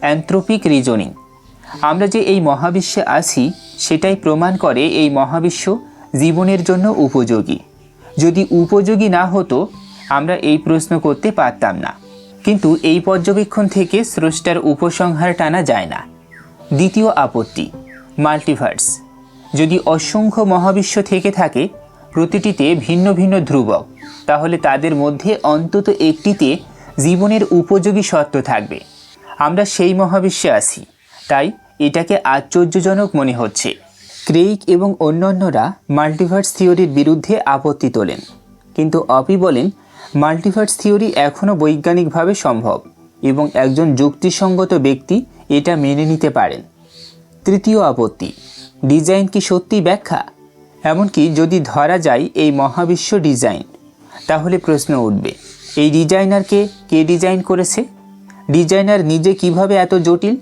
অ্যান্থ্রোপিক রিজনিং। আমরা যে এই মহাবিশ্বে আছি সেটাই প্রমাণ করে এই মহাবিশ্ব জীবনের জন্য উপযোগী। যদি উপযোগী না হতো আমরা এই প্রশ্ন করতে পারতাম না। কিন্তু এই পর্যবেক্ষণ থেকে স্রষ্টার উপসংহার টানা যায় না। দ্বিতীয় আপত্তি, মাল্টিভার্স। যদি অসংখ্য মহাবিশ্ব থেকে থাকে, প্রতিটিতে ভিন্ন ভিন্ন ধ্রুবক, তাহলে তাদের মধ্যে অন্তত একটিতে জীবনের উপযোগী সত্ত্ব থাকবে। আমরা সেই মহাবিশ্বে আছি, তাই এটাকে আশ্চর্যজনক মনে হচ্ছে। ক্রেইগ এবং অন্যান্যরা মাল্টিভার্স থিওরির বিরুদ্ধে আপত্তি তোলেন, কিন্তু অপি বলেন মাল্টিভার্স থিওরি এখনও বৈজ্ঞানিকভাবে সম্ভব এবং একজন যুক্তিসঙ্গত ব্যক্তি এটা মেনে নিতে পারেন। তৃতীয় আপত্তি, ডিজাইন কি সত্যি ব্যাখ্যা? এমনকি যদি ধরা যায় এই মহাবিশ্ব ডিজাইন, তাহলে প্রশ্ন উঠবে এই ডিজাইনারকে কে ডিজাইন করেছে? ডিজাইনার নিজে কিভাবে এত জটিল?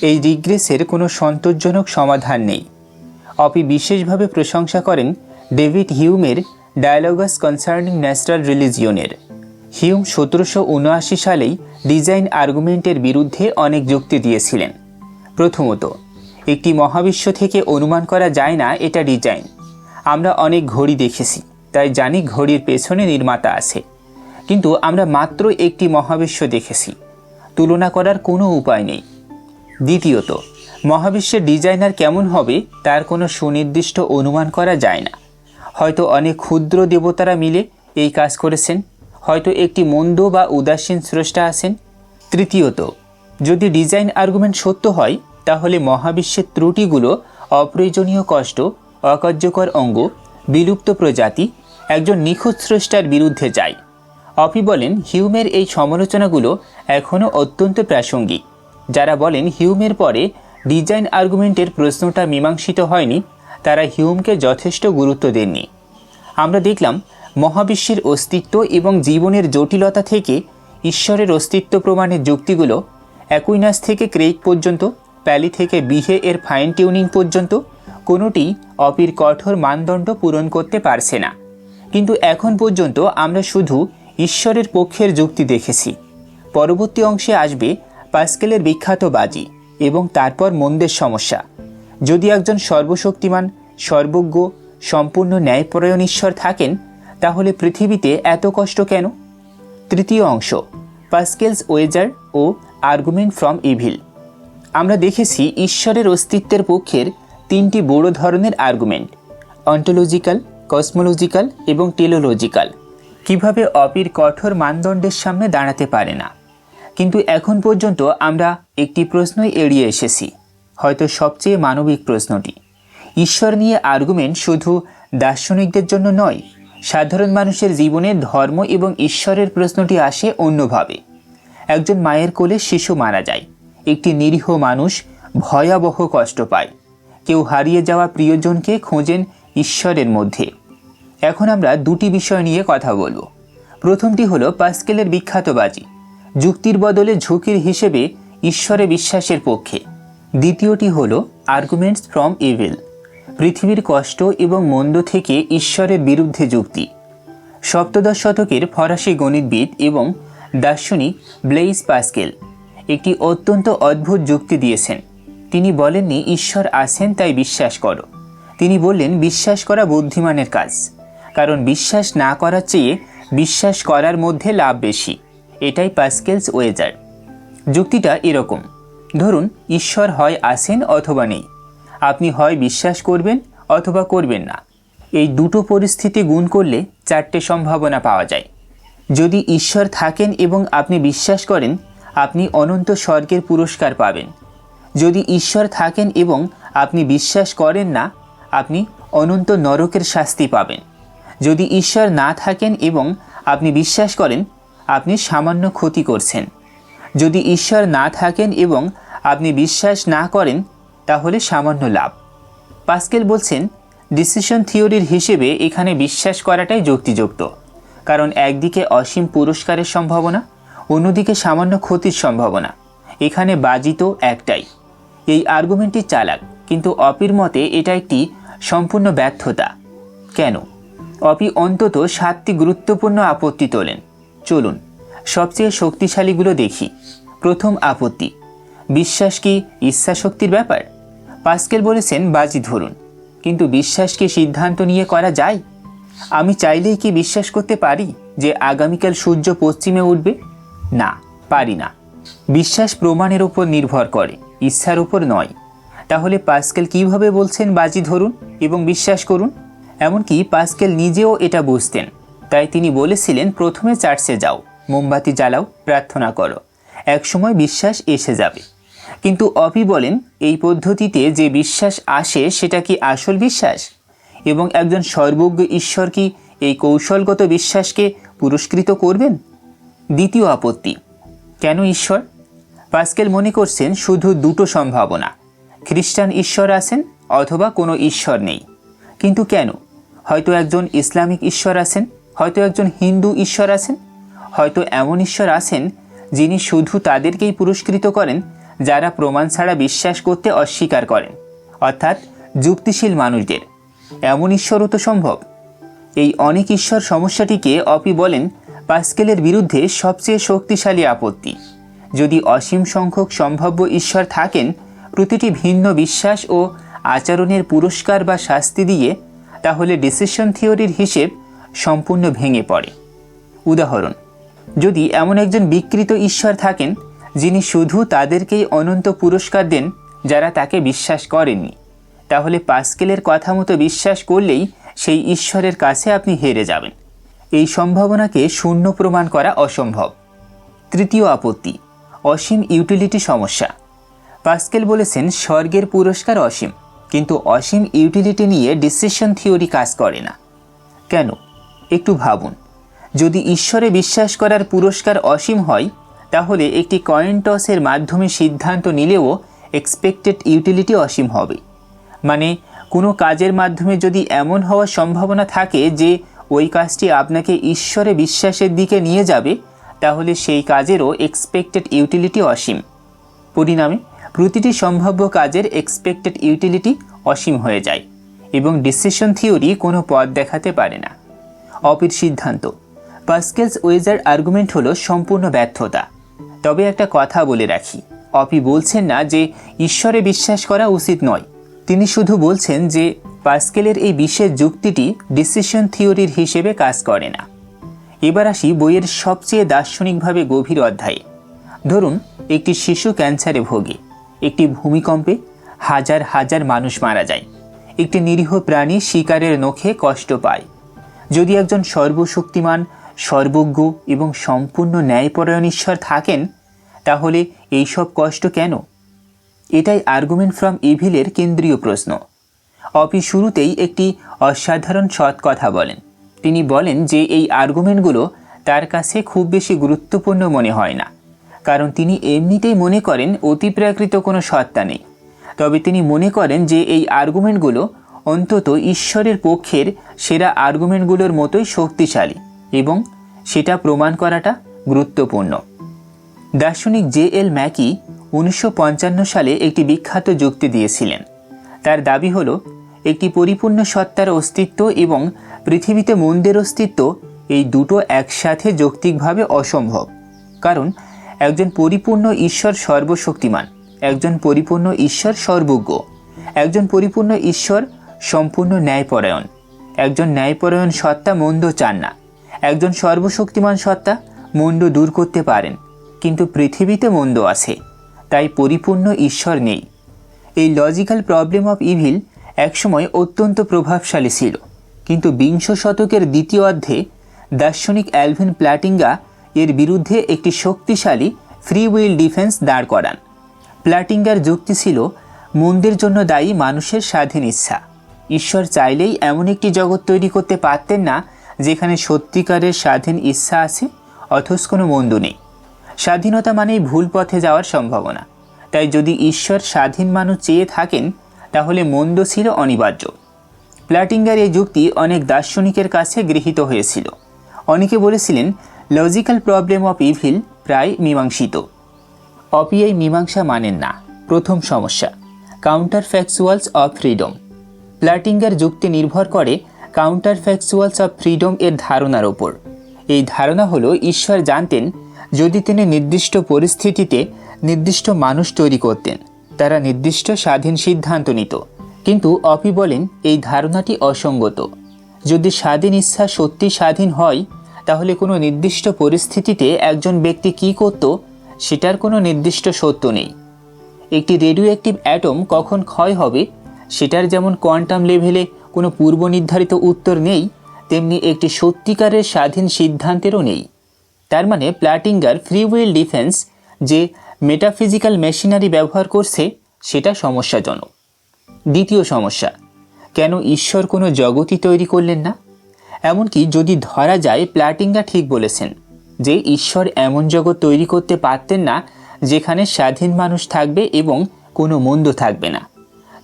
এই রিগ্রেসের কোনো সন্তোষজনক সমাধান নেই। অপি বিশেষভাবে প্রশংসা করেন ডেভিড হিউমের ডায়ালগাস কনসার্নিং ন্যাচারাল রিলিজিয়নের। হিউম 1779 সালেই ডিজাইন আর্গুমেন্টের বিরুদ্ধে অনেক যুক্তি দিয়েছিলেন। প্রথমত, একটি মহাবিশ্ব থেকে অনুমান করা যায় না এটা ডিজাইন। আমরা অনেক ঘড়ি দেখেছি, তাই জানি ঘড়ির পেছনে নির্মাতা আছে, কিন্তু আমরা মাত্র একটি মহাবিশ্ব দেখেছি, তুলনা করার কোনো উপায় নেই। দ্বিতীয়ত, মহাবিশ্বের ডিজাইনার কেমন হবে তার কোনো সুনির্দিষ্ট অনুমান করা যায় না। হয়তো অনেক ক্ষুদ্র দেবতারা মিলে এই কাজ করেছেন, হয়তো একটি মন্দ বা উদাসীন স্রষ্টা আছেন। তৃতীয়ত, যদি ডিজাইন আর্গুমেন্ট সত্য হয় তাহলে মহাবিশ্বের ত্রুটিগুলো, অপ্রয়োজনীয় কষ্ট, অকার্যকর অঙ্গ, বিলুপ্ত প্রজাতি একজন নিখুঁত স্রষ্টার বিরুদ্ধে যায়। অপি বলেন হিউমের এই সমালোচনাগুলো এখনও অত্যন্ত প্রাসঙ্গিক। যারা বলেন হিউমের পরে ডিজাইন আর্গুমেন্টের প্রশ্নটা মীমাংসিত হয়নি, তারা হিউমকে যথেষ্ট গুরুত্ব দেননি। আমরা দেখলাম মহাবিশ্বের অস্তিত্ব এবং জীবনের জটিলতা থেকে ঈশ্বরের অস্তিত্ব প্রমাণের যুক্তিগুলো অ্যাকুইনাস থেকে ক্রেইগ পর্যন্ত, প্যালি থেকে বিহে এর ফাইন টিউনিং পর্যন্ত কোনোটি অপির কঠোর মানদণ্ড পূরণ করতে পারছে না। কিন্তু এখন পর্যন্ত আমরা শুধু ঈশ্বরের পক্ষের যুক্তি দেখেছি। পরবর্তী অংশে আসবে পাস্কেলের বিখ্যাত বাজি এবং তারপর মন্দের সমস্যা। যদি একজন সর্বশক্তিমান, সর্বজ্ঞ, সম্পূর্ণ ন্যায়পরায়ণ ঈশ্বর থাকেন, তাহলে পৃথিবীতে এত কষ্ট কেন? তৃতীয় অংশ, পাস্কেলস ওয়েজার ও আর্গুমেন্ট ফ্রম ইভিল। আমরা দেখেছি ঈশ্বরের অস্তিত্বের পক্ষের তিনটি বড় ধরনের আর্গুমেন্ট, অন্টোলজিক্যাল, কসমোলজিক্যাল এবং টেলোলজিক্যাল, কিভাবে অপির কঠোর মানদণ্ডের সামনে দাঁড়াতে পারে না। কিন্তু এখন পর্যন্ত আমরা একটি প্রশ্নই এড়িয়ে এসেছি, হয়তো সবচেয়ে মানবিক প্রশ্নটি। ঈশ্বর নিয়ে আর্গুমেন্ট শুধু দার্শনিকদের জন্য নয়, সাধারণ মানুষের জীবনে ধর্ম এবং ঈশ্বরের প্রশ্নটি আসে অন্যভাবে। একজন মায়ের কোলে শিশু মারা যায়, একটি নিরীহ মানুষ ভয়াবহ কষ্ট পায়, কেউ হারিয়ে যাওয়া প্রিয়জনকে খোঁজেন ঈশ্বরের মধ্যে। এখন আমরা দুটি বিষয় নিয়ে কথা বলবো। প্রথমটি হলো পাস্কেলের বিখ্যাত বাজি, যুক্তির বদলে ঝুঁকির হিসেবে ঈশ্বরে বিশ্বাসের পক্ষে। দ্বিতীয়টি হলো আর্গুমেন্টস ফ্রম ইভিল, পৃথিবীর কষ্ট এবং মন্দ থেকে ঈশ্বরের বিরুদ্ধে যুক্তি। সপ্তদশ শতকের ফরাসি গণিতবিদ এবং দার্শনিক ব্লেইজ পাস্কেল একটি অত্যন্ত অদ্ভুত যুক্তি দিয়েছেন। তিনি বলেননি ঈশ্বর আছেন তাই বিশ্বাস করো, তিনি বললেন বিশ্বাস করা বুদ্ধিমানের কাজ, কারণ বিশ্বাস না করার চেয়ে বিশ্বাস করার মধ্যে লাভ বেশি। এটাই পাস্কেলস ওয়েজার। যুক্তিটা এরকম, ধরুন ঈশ্বর হয় আছেন অথবা নেই, আপনি হয় বিশ্বাস করবেন অথবা করবেন না। এই দুটো পরিস্থিতি গুণ করলে 4টে সম্ভাবনা পাওয়া যায়। যদি ঈশ্বর থাকেন এবং আপনি বিশ্বাস করেন, আপনি অনন্ত স্বর্গের পুরস্কার পাবেন। যদি ঈশ্বর থাকেন এবং আপনি বিশ্বাস করেন না, আপনি অনন্ত নরকের শাস্তি পাবেন। যদি ঈশ্বর না থাকেন এবং আপনি বিশ্বাস করেন, আপনি সামান্য ক্ষতি করছেন। যদি ঈশ্বর না থাকেন এবং আপনি বিশ্বাস না করেন, তাহলে সামান্য লাভ। পাস্কেল বলছেন ডিসিশন থিওরির হিসেবে এখানে বিশ্বাস করাটাই যুক্তিযুক্ত, কারণ একদিকে অসীম পুরস্কারের সম্ভাবনা, অন্যদিকে সামান্য ক্ষতির সম্ভাবনা। এখানে বাজি তো একটাই। এই আর্গুমেন্টটি চালাক, কিন্তু অপির মতে এটা একটি সম্পূর্ণ ব্যর্থতা। কেন? অপি অন্তত 7টি গুরুত্বপূর্ণ আপত্তি তোলেন। চলুন সবচেয়ে শক্তিশালীগুলো দেখি। প্রথম আপত্তি, বিশ্বাস কি ইচ্ছাশক্তির ব্যাপার? পাস্কেল বলেছেন বাজি ধরুন, কিন্তু বিশ্বাস কি সিদ্ধান্ত নিয়ে করা যায়? আমি চাইলেই কি বিশ্বাস করতে পারি যে আগামীকাল সূর্য পশ্চিমে উঠবে? না, পারি না। বিশ্বাস প্রমাণের উপর নির্ভর করে, ইচ্ছার উপর নয়। তাহলে পাস্কেল কিভাবে বলছেন বাজি ধরুন এবং বিশ্বাস করুন? এমনকি পাস্কেল নিজেও এটা বুঝতেন, তাই তিনি বলেছিলেন প্রথমে চার্চে যাও, মোমবাতি জ্বালাও, প্রার্থনা করো, একসময় বিশ্বাস এসে যাবে। কিন্তু অপি বলেন এই পদ্ধতিতে যে বিশ্বাস আসে সেটা কি আসল বিশ্বাস? এবং একজন সর্বজ্ঞ ঈশ্বর কি এই কৌশলগত বিশ্বাসকে পুরস্কৃত করবেন? দ্বিতীয় আপত্তি, কেন ঈশ্বর? পাস্কেল মনে করছেন শুধু দুটো সম্ভাবনা, খ্রিস্টান ঈশ্বর আছেন অথবা কোনো ঈশ্বর নেই। কিন্তু কেন? হয়তো একজন ইসলামিক ঈশ্বর আছেন, হয়তো একজন হিন্দু ঈশ্বর আছেন, হয়তো এমন ঈশ্বর আছেন যিনি শুধু তাদেরকেই পুরস্কৃত করেন যারা প্রমাণ ছাড়া বিশ্বাস করতে অস্বীকার করেন, অর্থাৎ যুক্তিশীল মানুষদের। এমন ঈশ্বরও তো সম্ভব। এই অনেক ঈশ্বর সমস্যাটিকে অপি বলেন পাস্কেলের বিরুদ্ধে সবচেয়ে শক্তিশালী আপত্তি। যদি অসীম সংখ্যক সম্ভাব্য ঈশ্বর থাকেন, প্রতিটি ভিন্ন বিশ্বাস ও আচরণের পুরস্কার বা শাস্তি দিয়ে, তাহলে ডিসিশন থিওরির হিসেব সম্পূর্ণ ভেঙে পড়ে। উদাহরণ, যদি এমন একজন বিকৃত ঈশ্বর থাকেন যিনি শুধু তাদেরকেই অনন্ত পুরস্কার দেন যারা তাকে বিশ্বাস করেননি, তাহলে পাস্কেলের কথা মতো বিশ্বাস করলেই সেই ঈশ্বরের কাছে আপনি হেরে যাবেন। এই সম্ভাবনাকে শূন্য প্রমাণ করা অসম্ভব। তৃতীয় আপত্তি, অসীম ইউটিলিটি সমস্যা। পাস্কেল বলেছেন স্বর্গের পুরস্কার অসীম, কিন্তু অসীম ইউটিলিটি নিয়ে ডিসিশন থিওরি কাজ করে না। কেন? একটু ভাবুন। যদি ঈশ্বরে বিশ্বাস করার পুরস্কার অসীম হয়, তাহলে একটি কয়েন টসের মাধ্যমে সিদ্ধান্ত নিলেও এক্সপেক্টেড ইউটিলিটি অসীম হবে। মানে কোনো কাজের মাধ্যমে যদি এমন হওয়ার সম্ভাবনা থাকে যে ওই কাজটি আপনাকে ঈশ্বরে বিশ্বাসের দিকে নিয়ে যাবে, তাহলে সেই কাজেরও এক্সপেক্টেড ইউটিলিটি অসীম। পরিণামে প্রতিটি সম্ভাব্য কাজের এক্সপেক্টেড ইউটিলিটি অসীম হয়ে যায় এবং ডিসিশন থিওরি কোনো পথ দেখাতে পারে না। অপির সিদ্ধান্ত, পাস্কেলস ওয়েজার আর্গুমেন্ট হলো সম্পূর্ণ ব্যর্থতা। তবে একটা কথা বলে রাখি, অপি বলছেন না যে ঈশ্বরে বিশ্বাস করা উচিত নয়। তিনি শুধু বলছেন যে পাস্কেলের এই বিশেষ যুক্তিটি ডিসিশন থিওরির হিসেবে কাজ করে না। এবার আসি বইয়ের সবচেয়ে দার্শনিকভাবে গভীর অধ্যায়ে। ধরুন একটি শিশু ক্যান্সারে ভোগে, একটি ভূমিকম্পে হাজার হাজার মানুষ মারা যায়, একটি নিরীহ প্রাণী শিকারের নখে কষ্ট পায়। যদি একজন সর্বশক্তিমান, সর্বজ্ঞ এবং সম্পূর্ণ ন্যায়পরায়ণ ঈশ্বর থাকেন, তাহলে এইসব কষ্ট কেন? এটাই আর্গুমেন্ট ফ্রম ইভিলের কেন্দ্রীয় প্রশ্ন। অপি শুরুতেই একটি অসাধারণ সৎ কথা বলেন। তিনি বলেন যে এই আর্গুমেন্টগুলো তার কাছে খুব বেশি গুরুত্বপূর্ণ মনে হয় না, কারণ তিনি এমনিতেই মনে করেন অতিপ্রাকৃত কোনো সত্তা নেই। তবে তিনি মনে করেন যে এই আর্গুমেন্টগুলো অন্তত ঈশ্বরের পক্ষের সেরা আর্গুমেন্টগুলোর মতোই শক্তিশালী এবং সেটা প্রমাণ করাটা গুরুত্বপূর্ণ। দার্শনিক জে.এল. ম্যাকি 1955 সালে একটি বিখ্যাত যুক্তি দিয়েছিলেন। তার দাবি হলো একটি পরিপূর্ণ সত্তার অস্তিত্ব এবং পৃথিবীতে মন্দের অস্তিত্ব এই দুটো একসাথে যৌক্তিকভাবে অসম্ভব। কারণ একজন পরিপূর্ণ ঈশ্বর সর্বশক্তিমান, একজন পরিপূর্ণ ঈশ্বর সর্বজ্ঞ, একজন পরিপূর্ণ ঈশ্বর সম্পূর্ণ ন্যায়পরায়ণ। একজন ন্যায়পরায়ণ সত্তা মন্দ চান না। একজন সর্বশক্তিমান সত্তা মন্দ দূর করতে পারেন, কিন্তু পৃথিবীতে মন্দ আছে, তাই পরিপূর্ণ ঈশ্বর নেই। এই লজিক্যাল প্রবলেম অফ ইভিল একসময় অত্যন্ত প্রভাবশালী ছিল, কিন্তু 20 শতকের দ্বিতীয় অর্ধে দার্শনিক অ্যালভিন প্ল্যাটিঙ্গা এর বিরুদ্ধে একটি শক্তিশালী ফ্রি উইল ডিফেন্স দাঁড় করান। প্ল্যাটিঙ্গার যুক্তি ছিল মন্দের জন্য দায়ী মানুষের স্বাধীন ইচ্ছা। ঈশ্বর চাইলেই এমন একটি জগৎ তৈরি করতে পারতেন না যেখানে সত্যিকারের স্বাধীন ইচ্ছা আছে অথচ কোনো মন্দ নেই। স্বাধীনতা মানেই ভুল পথে যাওয়ার সম্ভাবনা। তাই যদি ঈশ্বর স্বাধীন মানুষ চেয়ে থাকেন তাহলে মন্দ ছিল অনিবার্য। প্ল্যাটিঙ্গার এই যুক্তি অনেক দার্শনিকের কাছে গৃহীত হয়েছিল। অনেকে বলেছিলেন লজিক্যাল প্রবলেম অফ ইভিল প্রায় মীমাংসিত। অপি এই মীমাংসা মানেন না। প্রথম সমস্যা, কাউন্টার ফ্যাকচুয়ালস অফ ফ্রিডম। প্ল্যাটিঙ্গার যুক্তি নির্ভর করে কাউন্টার ফ্যাকচুয়ালস অফ ফ্রিডম এর ধারণার ওপর। এই ধারণা হলো ঈশ্বর জানতেন যদি তিনি নির্দিষ্ট পরিস্থিতিতে নির্দিষ্ট মানুষ তৈরি করতেন, তারা নির্দিষ্ট স্বাধীন সিদ্ধান্ত নিত। কিন্তু অপি বলেন এই ধারণাটি অসঙ্গত। যদি স্বাধীন ইচ্ছা সত্যি স্বাধীন হয় তাহলে কোনো নির্দিষ্ট পরিস্থিতিতে একজন ব্যক্তি কী করত সেটার কোনো নির্দিষ্ট সত্য নেই। একটি রেডিও অ্যাক্টিভ অ্যাটম কখন ক্ষয় হবে সেটার যেমন কোয়ান্টাম লেভেলে কোনো পূর্ব নির্ধারিত উত্তর নেই, তেমনি একটি সত্যিকারের স্বাধীন সিদ্ধান্তেরও নেই। তার মানে প্ল্যাটিঙ্গার ফ্রি উইল ডিফেন্স যে মেটাফিজিক্যাল মেশিনারি ব্যবহার করছে সেটা সমস্যাজনক। দ্বিতীয় সমস্যা, কেন ঈশ্বর কোনো জগতই তৈরি করলেন না? এমনকি যদি ধরা যায় প্ল্যাটিঙ্গা ঠিক বলেছেন যে ঈশ্বর এমন জগৎ তৈরি করতে পারতেন না যেখানে স্বাধীন মানুষ থাকবে এবং কোনো মন্দ থাকবে না,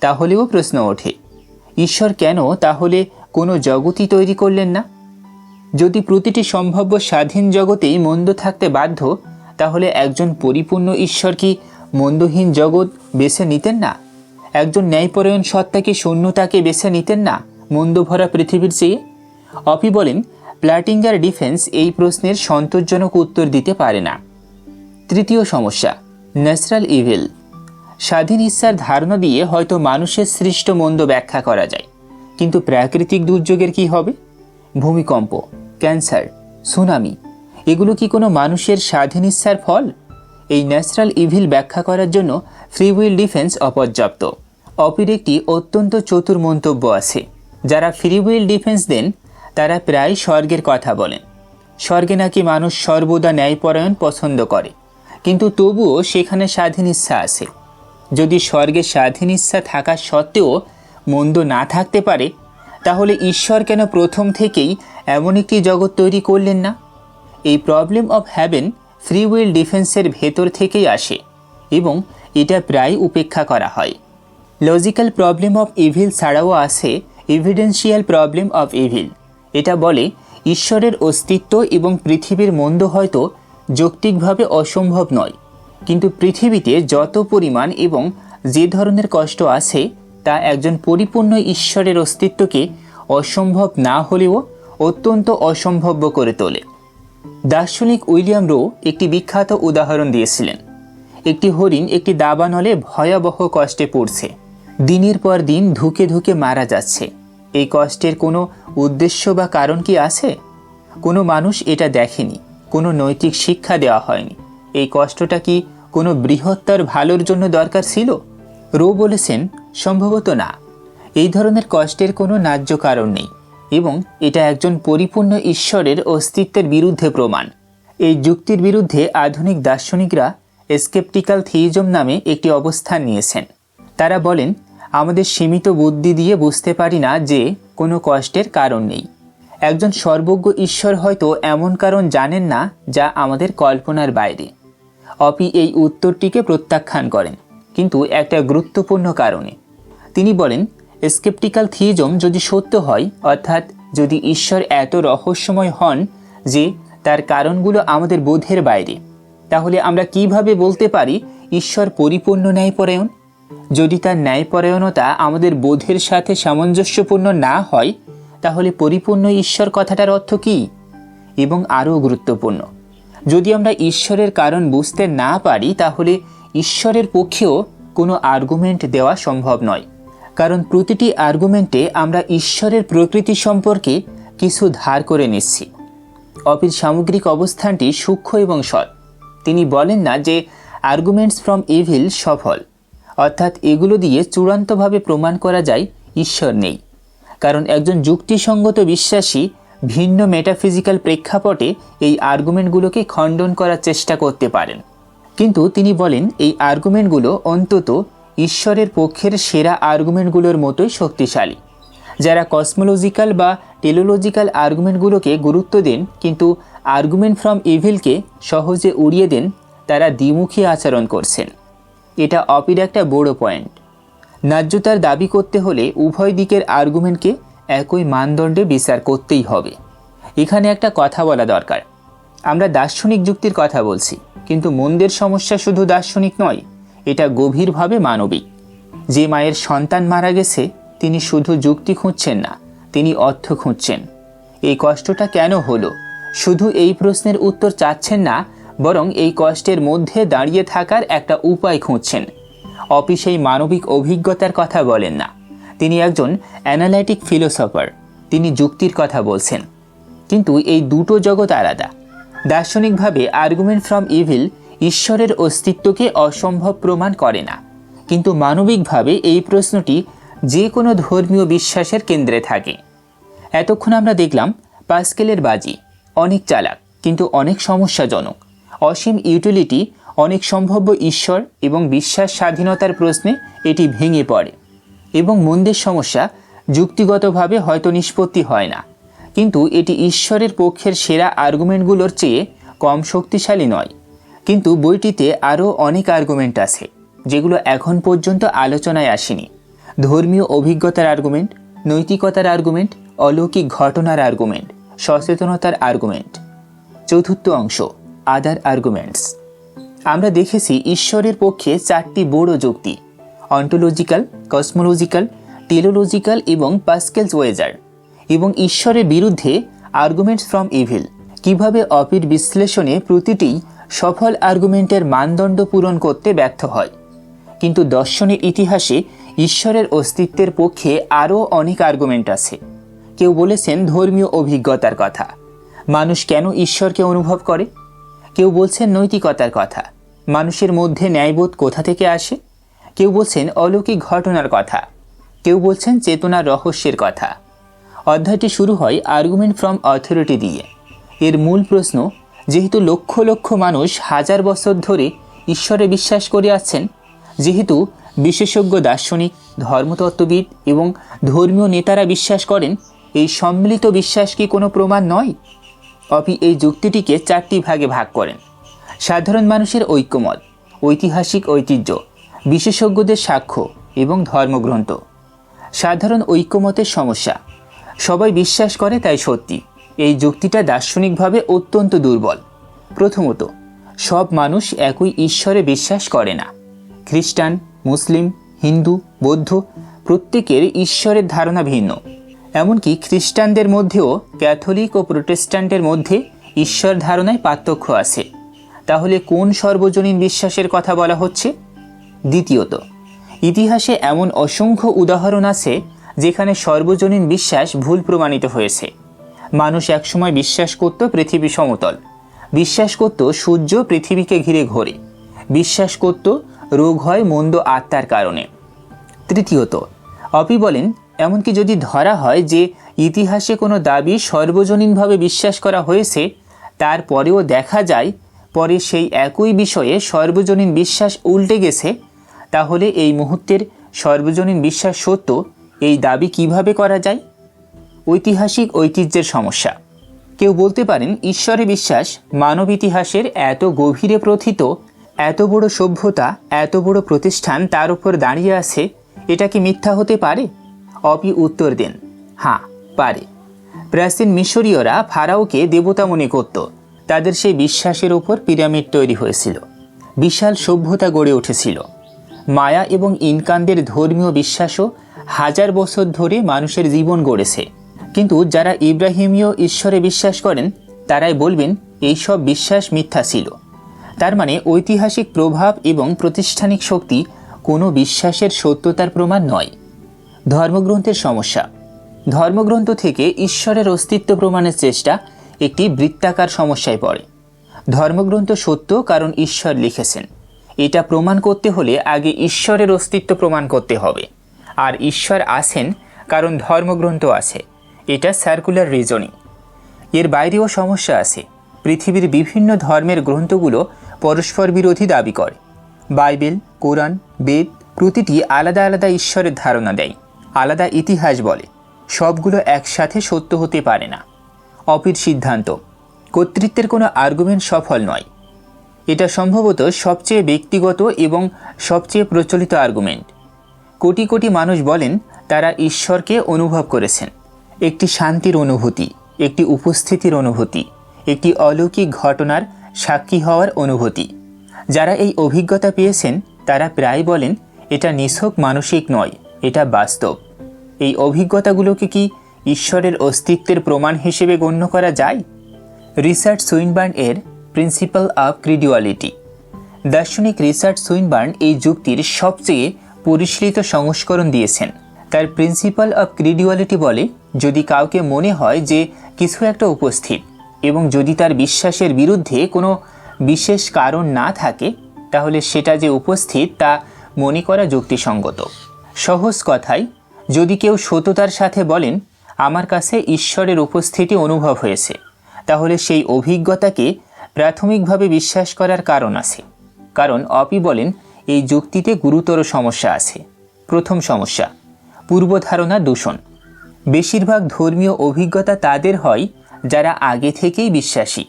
তাহলেও প্রশ্ন ওঠে ঈশ্বর কেন তাহলে কোনো জগতই তৈরি করলেন না? যদি প্রতিটি সম্ভাব্য স্বাধীন জগতেই মন্দ থাকতে বাধ্য, তাহলে একজন পরিপূর্ণ ঈশ্বর কি মন্দহীন জগৎ বেছে নিতেন না? একজন ন্যায়পরায়ণ সত্তা কি শূন্যতাকে বেছে নিতেন না মন্দ ভরা পৃথিবীর চেয়ে? অপি বলেন প্ল্যাটিঙ্গার ডিফেন্স এই প্রশ্নের সন্তোষজনক উত্তর দিতে পারে না। তৃতীয় সমস্যা, ন্যাচারাল ইভিল। স্বাধীন ইচ্ছার ধারণা দিয়ে হয়তো মানুষের সৃষ্ট মন্দ ব্যাখ্যা করা যায়, কিন্তু প্রাকৃতিক দুর্যোগের কি হবে? ভূমিকম্প, ক্যান্সার, সুনামি, এগুলো কি কোনো মানুষের স্বাধীন ইচ্ছার ফল? এই ন্যাচারাল ইভিল ব্যাখ্যা করার জন্য ফ্রি উইল ডিফেন্স অপর্যাপ্ত। অপির একটি অত্যন্ত চতুর মন্তব্য আছে। যারা ফ্রি উইল ডিফেন্স দেন তারা প্রায় স্বর্গের কথা বলেন। স্বর্গে নাকি মানুষ সর্বদা ন্যায়পরায়ণ পছন্দ করে, কিন্তু তবুও সেখানে স্বাধীন ইচ্ছা আছে। যদি স্বর্গে স্বাধীন ইচ্ছা থাকা সত্ত্বেও মন্দ না থাকতে পারে, তাহলে ঈশ্বর কেন প্রথম থেকেই এমন একটি জগৎ তৈরি করলেন না? এই problem of heaven free will ডিফেন্সের ভেতর থেকেই আসে এবং এটা প্রায় উপেক্ষা করা হয়। লজিক্যাল প্রবলেম অফ ইভিল ছাড়াও আছে এভিডেন্সিয়াল প্রবলেম অফ ইভিল। এটা বলে ঈশ্বরের অস্তিত্ব এবং পৃথিবীর মন্দ হয়তো যৌক্তিকভাবে অসম্ভব নয়, কিন্তু পৃথিবীতে যত পরিমাণ এবং যে ধরনের কষ্ট আছে তা একজন পরিপূর্ণ ঈশ্বরের অস্তিত্বকে অসম্ভব না হলেও অত্যন্ত অসম্ভব্য করে তোলে। দার্শনিক উইলিয়াম রো একটি বিখ্যাত উদাহরণ দিয়েছিলেন। একটি হরিণ একটি দাবানলে ভয়াবহ কষ্টে পড়ছে। দিনের পর দিন ধুকে ধুকে মারা যাচ্ছে। এই কষ্টের কোনো উদ্দেশ্য বা কারণ কি আছে? কোনো মানুষ এটা দেখেনি, কোনো নৈতিক শিক্ষা দেওয়া হয়নি। এই কষ্টটা কি কোনো বৃহত্তর ভালোর জন্য দরকার ছিল? রো বলেছেন সম্ভবত না। এই ধরনের কষ্টের কোনো ন্যায্য কারণ নেই এবং এটা একজন পরিপূর্ণ ঈশ্বরের অস্তিত্বের বিরুদ্ধে প্রমাণ। এই যুক্তির বিরুদ্ধে আধুনিক দার্শনিকরা স্কেপটিক্যাল থিইজম নামে একটি অবস্থান নিয়েছেন। তারা বলেন আমাদের সীমিত বুদ্ধি দিয়ে বুঝতে পারি না যে কোনো কষ্টের কারণ নেই। একজন সর্বজ্ঞ ঈশ্বর হয়তো এমন কারণ জানেন না যা আমাদের কল্পনার বাইরে। অপি এই উত্তরটিকে প্রত্যাখ্যান করেন, কিন্তু একটা গুরুত্বপূর্ণ কারণে। তিনি বলেন, স্কেপটিক্যাল থিইজম যদি সত্য হয়, অর্থাৎ যদি ঈশ্বর এত রহস্যময় হন যে তার কারণগুলো আমাদের বোধের বাইরে, তাহলে আমরা কিভাবে বলতে পারি ঈশ্বর পরিপূর্ণ ন্যায়পরায়ণ? যদি তার ন্যায়পরায়ণতা আমাদের বোধের সাথে সামঞ্জস্যপূর্ণ না হয়, তাহলে পরিপূর্ণ ঈশ্বর কথাটার অর্থ কী? এবং আরও গুরুত্বপূর্ণ, যদি আমরা ঈশ্বরের কারণ বুঝতে না পারি, তাহলে ঈশ্বরের পক্ষেও কোনো আর্গুমেন্ট দেওয়া সম্ভব নয়। কারণ প্রতিটি আর্গুমেন্টে আমরা ঈশ্বরের প্রকৃতি সম্পর্কে কিছু ধার করে নিচ্ছি। অপির সামগ্রিক অবস্থানটি সূক্ষ্ম এবং সৎ। তিনি বলেন না যে আর্গুমেন্টস ফ্রম ইভিল সফল, অর্থাৎ এগুলো দিয়ে চূড়ান্তভাবে প্রমাণ করা যায় ঈশ্বর নেই। কারণ একজন যুক্তিসঙ্গত বিশ্বাসী ভিন্ন মেটাফিজিক্যাল প্রেক্ষাপটে এই আর্গুমেন্টগুলোকে খণ্ডন করার চেষ্টা করতে পারেন, কিন্তু তিনি বলেন এই আর্গুমেন্টগুলো অন্তত ঈশ্বরের পক্ষের সেরা আর্গুমেন্টগুলোর মতোই শক্তিশালী। যারা কসমোলজিক্যাল বা টেলোলজিক্যাল আর্গুমেন্টগুলোকে গুরুত্ব দেন কিন্তু আর্গুমেন্ট ফ্রম ইভিলকে সহজে উড়িয়ে দেন, তারা দ্বিমুখী আচরণ করছেন। এটা অপির একটা বড় পয়েন্ট। ন্যায্যতার দাবি করতে হলে উভয় দিকের আর্গুমেন্টকে একই মানদণ্ডে বিচার করতেই হবে। এখানে একটা কথা বলা দরকার। আমরা দার্শনিক যুক্তির কথা বলছি, কিন্তু মন্দের সমস্যা শুধু দার্শনিক নয়, এটা গভীরভাবে মানবিক। যে মায়ের সন্তান মারা গেছে, তিনি শুধু যুক্তি খুঁজছেন না, তিনি অর্থ খুঁজছেন। এই কষ্টটা কেন হলো শুধু এই প্রশ্নের উত্তর চাচ্ছেন না, বরং এই কষ্টের মধ্যে দাঁড়িয়ে থাকার একটা উপায় খুঁজছেন। অপি সেই মানবিক অভিজ্ঞতার কথা বলেন না, তিনি একজন অ্যানালাইটিক ফিলোসফার, তিনি যুক্তির কথা বলছেন। কিন্তু এই দুটো জগৎ আলাদা। দার্শনিকভাবে আর্গুমেন্ট ফ্রম ইভিল ঈশ্বরের অস্তিত্বকে অসম্ভব প্রমাণ করে না, কিন্তু মানবিকভাবে এই প্রশ্নটি যে কোনো ধর্মীয় বিশ্বাসের কেন্দ্রে থাকে। এতক্ষণ আমরা দেখলাম পাস্কেলের বাজি অনেক চালাক কিন্তু অনেক সমস্যাজনক। অসীম ইউটিলিটি, অনেক সম্ভাব্য ঈশ্বর এবং বিশ্বাস স্বাধীনতার প্রশ্নে এটি ভেঙে পড়ে। এবং মন্দের সমস্যা যুক্তিগতভাবে হয়তো নিষ্পত্তি হয় না, কিন্তু এটি ঈশ্বরের পক্ষের সেরা আর্গুমেন্টগুলোর চেয়ে কম শক্তিশালী নয়। কিন্তু বইটিতে আরও অনেক আর্গুমেন্ট আছে যেগুলো এখন পর্যন্ত আলোচনায় আসেনি। ধর্মীয় অভিজ্ঞতার আর্গুমেন্ট, নৈতিকতার আর্গুমেন্ট, অলৌকিক ঘটনার আর্গুমেন্ট, সচেতনতার আর্গুমেন্ট। চতুর্থ অংশ, আদার আর্গুমেন্টস। আমরা দেখেছি ঈশ্বরের পক্ষে 4টি বড় যুক্তি: অন্টোলজিক্যাল, কসমোলজিক্যাল, টেলোলজিক্যাল এবং পাস্কেলস ওয়েজার। এবং ঈশ্বরের বিরুদ্ধে আর্গুমেন্টস ফ্রম ইভিল। কিভাবে অপির বিশ্লেষণে প্রতিটি সফল আর্গুমেন্টের মানদণ্ড পূরণ করতে ব্যর্থ হয়। কিন্তু দর্শনের ইতিহাসে ঈশ্বরের অস্তিত্বের পক্ষে আরও অনেক আর্গুমেন্ট আছে। কেউ বলেছেন ধর্মীয় অভিজ্ঞতার কথা, মানুষ কেন ঈশ্বরকে অনুভব করে। কেউ বলছেন নৈতিকতার কথা, মানুষের মধ্যে ন্যায়বোধ কোথা থেকে আসে। কেউ বলছেন অলৌকিক ঘটনার কথা, কেউ বলছেন চেতনার রহস্যের কথা। অধ্যায়টি শুরু হয় আর্গুমেন্ট ফ্রম অথরিটি দিয়ে। এর মূল প্রশ্ন, যেহেতু লক্ষ লক্ষ মানুষ হাজার বছর ধরে ঈশ্বরে বিশ্বাস করে আসছেন, যেহেতু বিশেষজ্ঞ দার্শনিক, ধর্মতত্ত্ববিদ এবং ধর্মীয় নেতারা বিশ্বাস করেন, এই সম্মিলিত বিশ্বাস কি কোনো প্রমাণ নয়? অপি এই যুক্তিটিকে 4টি ভাগে ভাগ করেন: সাধারণ মানুষের ঐক্যমত, ঐতিহাসিক ঐতিহ্য, বিশেষজ্ঞদের সাক্ষ্য এবং ধর্মগ্রন্থ। সাধারণ ঐক্যমতের সমস্যা, সবাই বিশ্বাস করে তাই সত্যি। এই যুক্তিটা দার্শনিকভাবে অত্যন্ত দুর্বল। প্রথমত, সব মানুষ একই ঈশ্বরে বিশ্বাস করে না। খ্রিস্টান, মুসলিম, হিন্দু, বৌদ্ধ প্রত্যেকের ঈশ্বরের ধারণা ভিন্ন। এমনকি খ্রিস্টানদের মধ্যেও ক্যাথলিক ও প্রোটেস্ট্যান্টের মধ্যে ঈশ্বর ধারণায় পার্থক্য আছে। তাহলে কোন সর্বজনীন বিশ্বাসের কথা বলা হচ্ছে? দ্বিতীয়ত, ইতিহাসে এমন অসংখ্য উদাহরণ আছে যেখানে সর্বজনীন বিশ্বাস ভুল প্রমাণিত হয়েছে। মানুষ একসময় বিশ্বাস করত পৃথিবী সমতল, বিশ্বাস করত সূর্য পৃথিবীকে ঘিরে ঘোরে, বিশ্বাস করত রোগ হয় মন্দ আত্মার কারণে। তৃতীয়ত, অপি বলেন এমনকি যদি ধরা হয় যে ইতিহাসে কোনো দাবি সর্বজনীনভাবে বিশ্বাস করা হয়েছে, তারপরেও দেখা যায় পরে সেই একই বিষয়ে সর্বজনীন বিশ্বাস উল্টে গেছে, তাহলে এই মুহূর্তের সর্বজনীন বিশ্বাস সত্য, এই দাবি কিভাবে করা যায়? ঐতিহাসিক ঐতিহ্যের সমস্যা। কেউ বলতে পারেন ঈশ্বরে বিশ্বাস মানব ইতিহাসের এত গভীরে প্রথিত এত বড় সভ্যতা, এত বড় প্রতিষ্ঠান তার উপর দাঁড়িয়ে আছে, এটা কি মিথ্যা হতে পারে? অপি উত্তর দেন, হ্যাঁ পারে। প্রাচীন মিশরীয়রা ফারাওকে দেবতা মনে করত। তাদের সেই বিশ্বাসের উপর পিরামিড তৈরি হয়েছিল, বিশাল সভ্যতা গড়ে উঠেছিল। মায়া এবং ইনকানদের ধর্মীয় বিশ্বাসও হাজার বছর ধরে মানুষের জীবন গড়েছে। কিন্তু যারা ইব্রাহিমীয় ঈশ্বরে বিশ্বাস করেন তারাই বলবেন এইসব বিশ্বাস মিথ্যা ছিল। তার মানে ঐতিহাসিক প্রভাব এবং প্রাতিষ্ঠানিক শক্তি কোনো বিশ্বাসের সত্যতার প্রমাণ নয়। ধর্মগ্রন্থের সমস্যা। ধর্মগ্রন্থ থেকে ঈশ্বরের অস্তিত্ব প্রমাণের চেষ্টা একটি বৃত্তাকার সমস্যায় পড়ে। ধর্মগ্রন্থ সত্য কারণ ঈশ্বর লিখেছেন, এটা প্রমাণ করতে হলে আগে ঈশ্বরের অস্তিত্ব প্রমাণ করতে হবে। আর ঈশ্বর আছেন কারণ ধর্মগ্রন্থ আছে, এটা সার্কুলার রিজনিং। এর বাইরেও সমস্যা আছে। পৃথিবীর বিভিন্ন ধর্মের গ্রন্থগুলো পরস্পর বিরোধী দাবি করে। বাইবেল, কোরআন, বেদ প্রতিটি আলাদা আলাদা ঈশ্বরের ধারণা দেয়, আলাদা ইতিহাস বলে। সবগুলো একসাথে সত্য হতে পারে না। অপির সিদ্ধান্ত, কর্তৃত্বের কোনো আর্গুমেন্ট সফল নয়। এটা সম্ভবত সবচেয়ে ব্যক্তিগত এবং সবচেয়ে প্রচলিত আর্গুমেন্ট। কোটি কোটি মানুষ বলেন তারা ঈশ্বরকে অনুভব করেছেন। একটি শান্তির অনুভূতি, একটি উপস্থিতির অনুভূতি, একটি অলৌকিক ঘটনার সাক্ষী হওয়ার অনুভূতি। যারা এই অভিজ্ঞতা পেয়েছেন তারা প্রায় বলেন এটা নিছক মানসিক নয়, এটা বাস্তব। এই অভিজ্ঞতাগুলোকে কি ঈশ্বরের অস্তিত্বের প্রমাণ হিসেবে গণ্য করা যায়? রিচার্ড সুইনবার্ন এর প্রিন্সিপাল অফ ক্রিডুয়ালিটি। দার্শনিক রিচার্ড সুইনবার্ন এই যুক্তির সবচেয়ে পরিশীলিত সংস্করণ দিয়েছেন। তার প্রিন্সিপাল অফ ক্রিডুয়ালিটি বলে, যদি কাউকে মনে হয় যে কিছু একটা উপস্থিত এবং যদি তার বিশ্বাসের বিরুদ্ধে কোনো বিশেষ কারণ না থাকে, তাহলে সেটা যে উপস্থিত তা মনে করা যুক্তিসঙ্গত। সহজ কথায়, যদি কেউ সততার সাথে বলেন আমার কাছে ঈশ্বরের উপস্থিতি অনুভব হয়েছে, তাহলে সেই অভিজ্ঞতাকে প্রাথমিকভাবে বিশ্বাস করার কারণ আছে। কারণ অপি বলেন এই যুক্তিতে গুরুতর সমস্যা আছে। প্রথম সমস্যা, পূর্বধারণা দূষণ। বেশিরভাগ ধর্মীয় অভিজ্ঞতা তাদের হয় যারা আগে থেকেই বিশ্বাসী।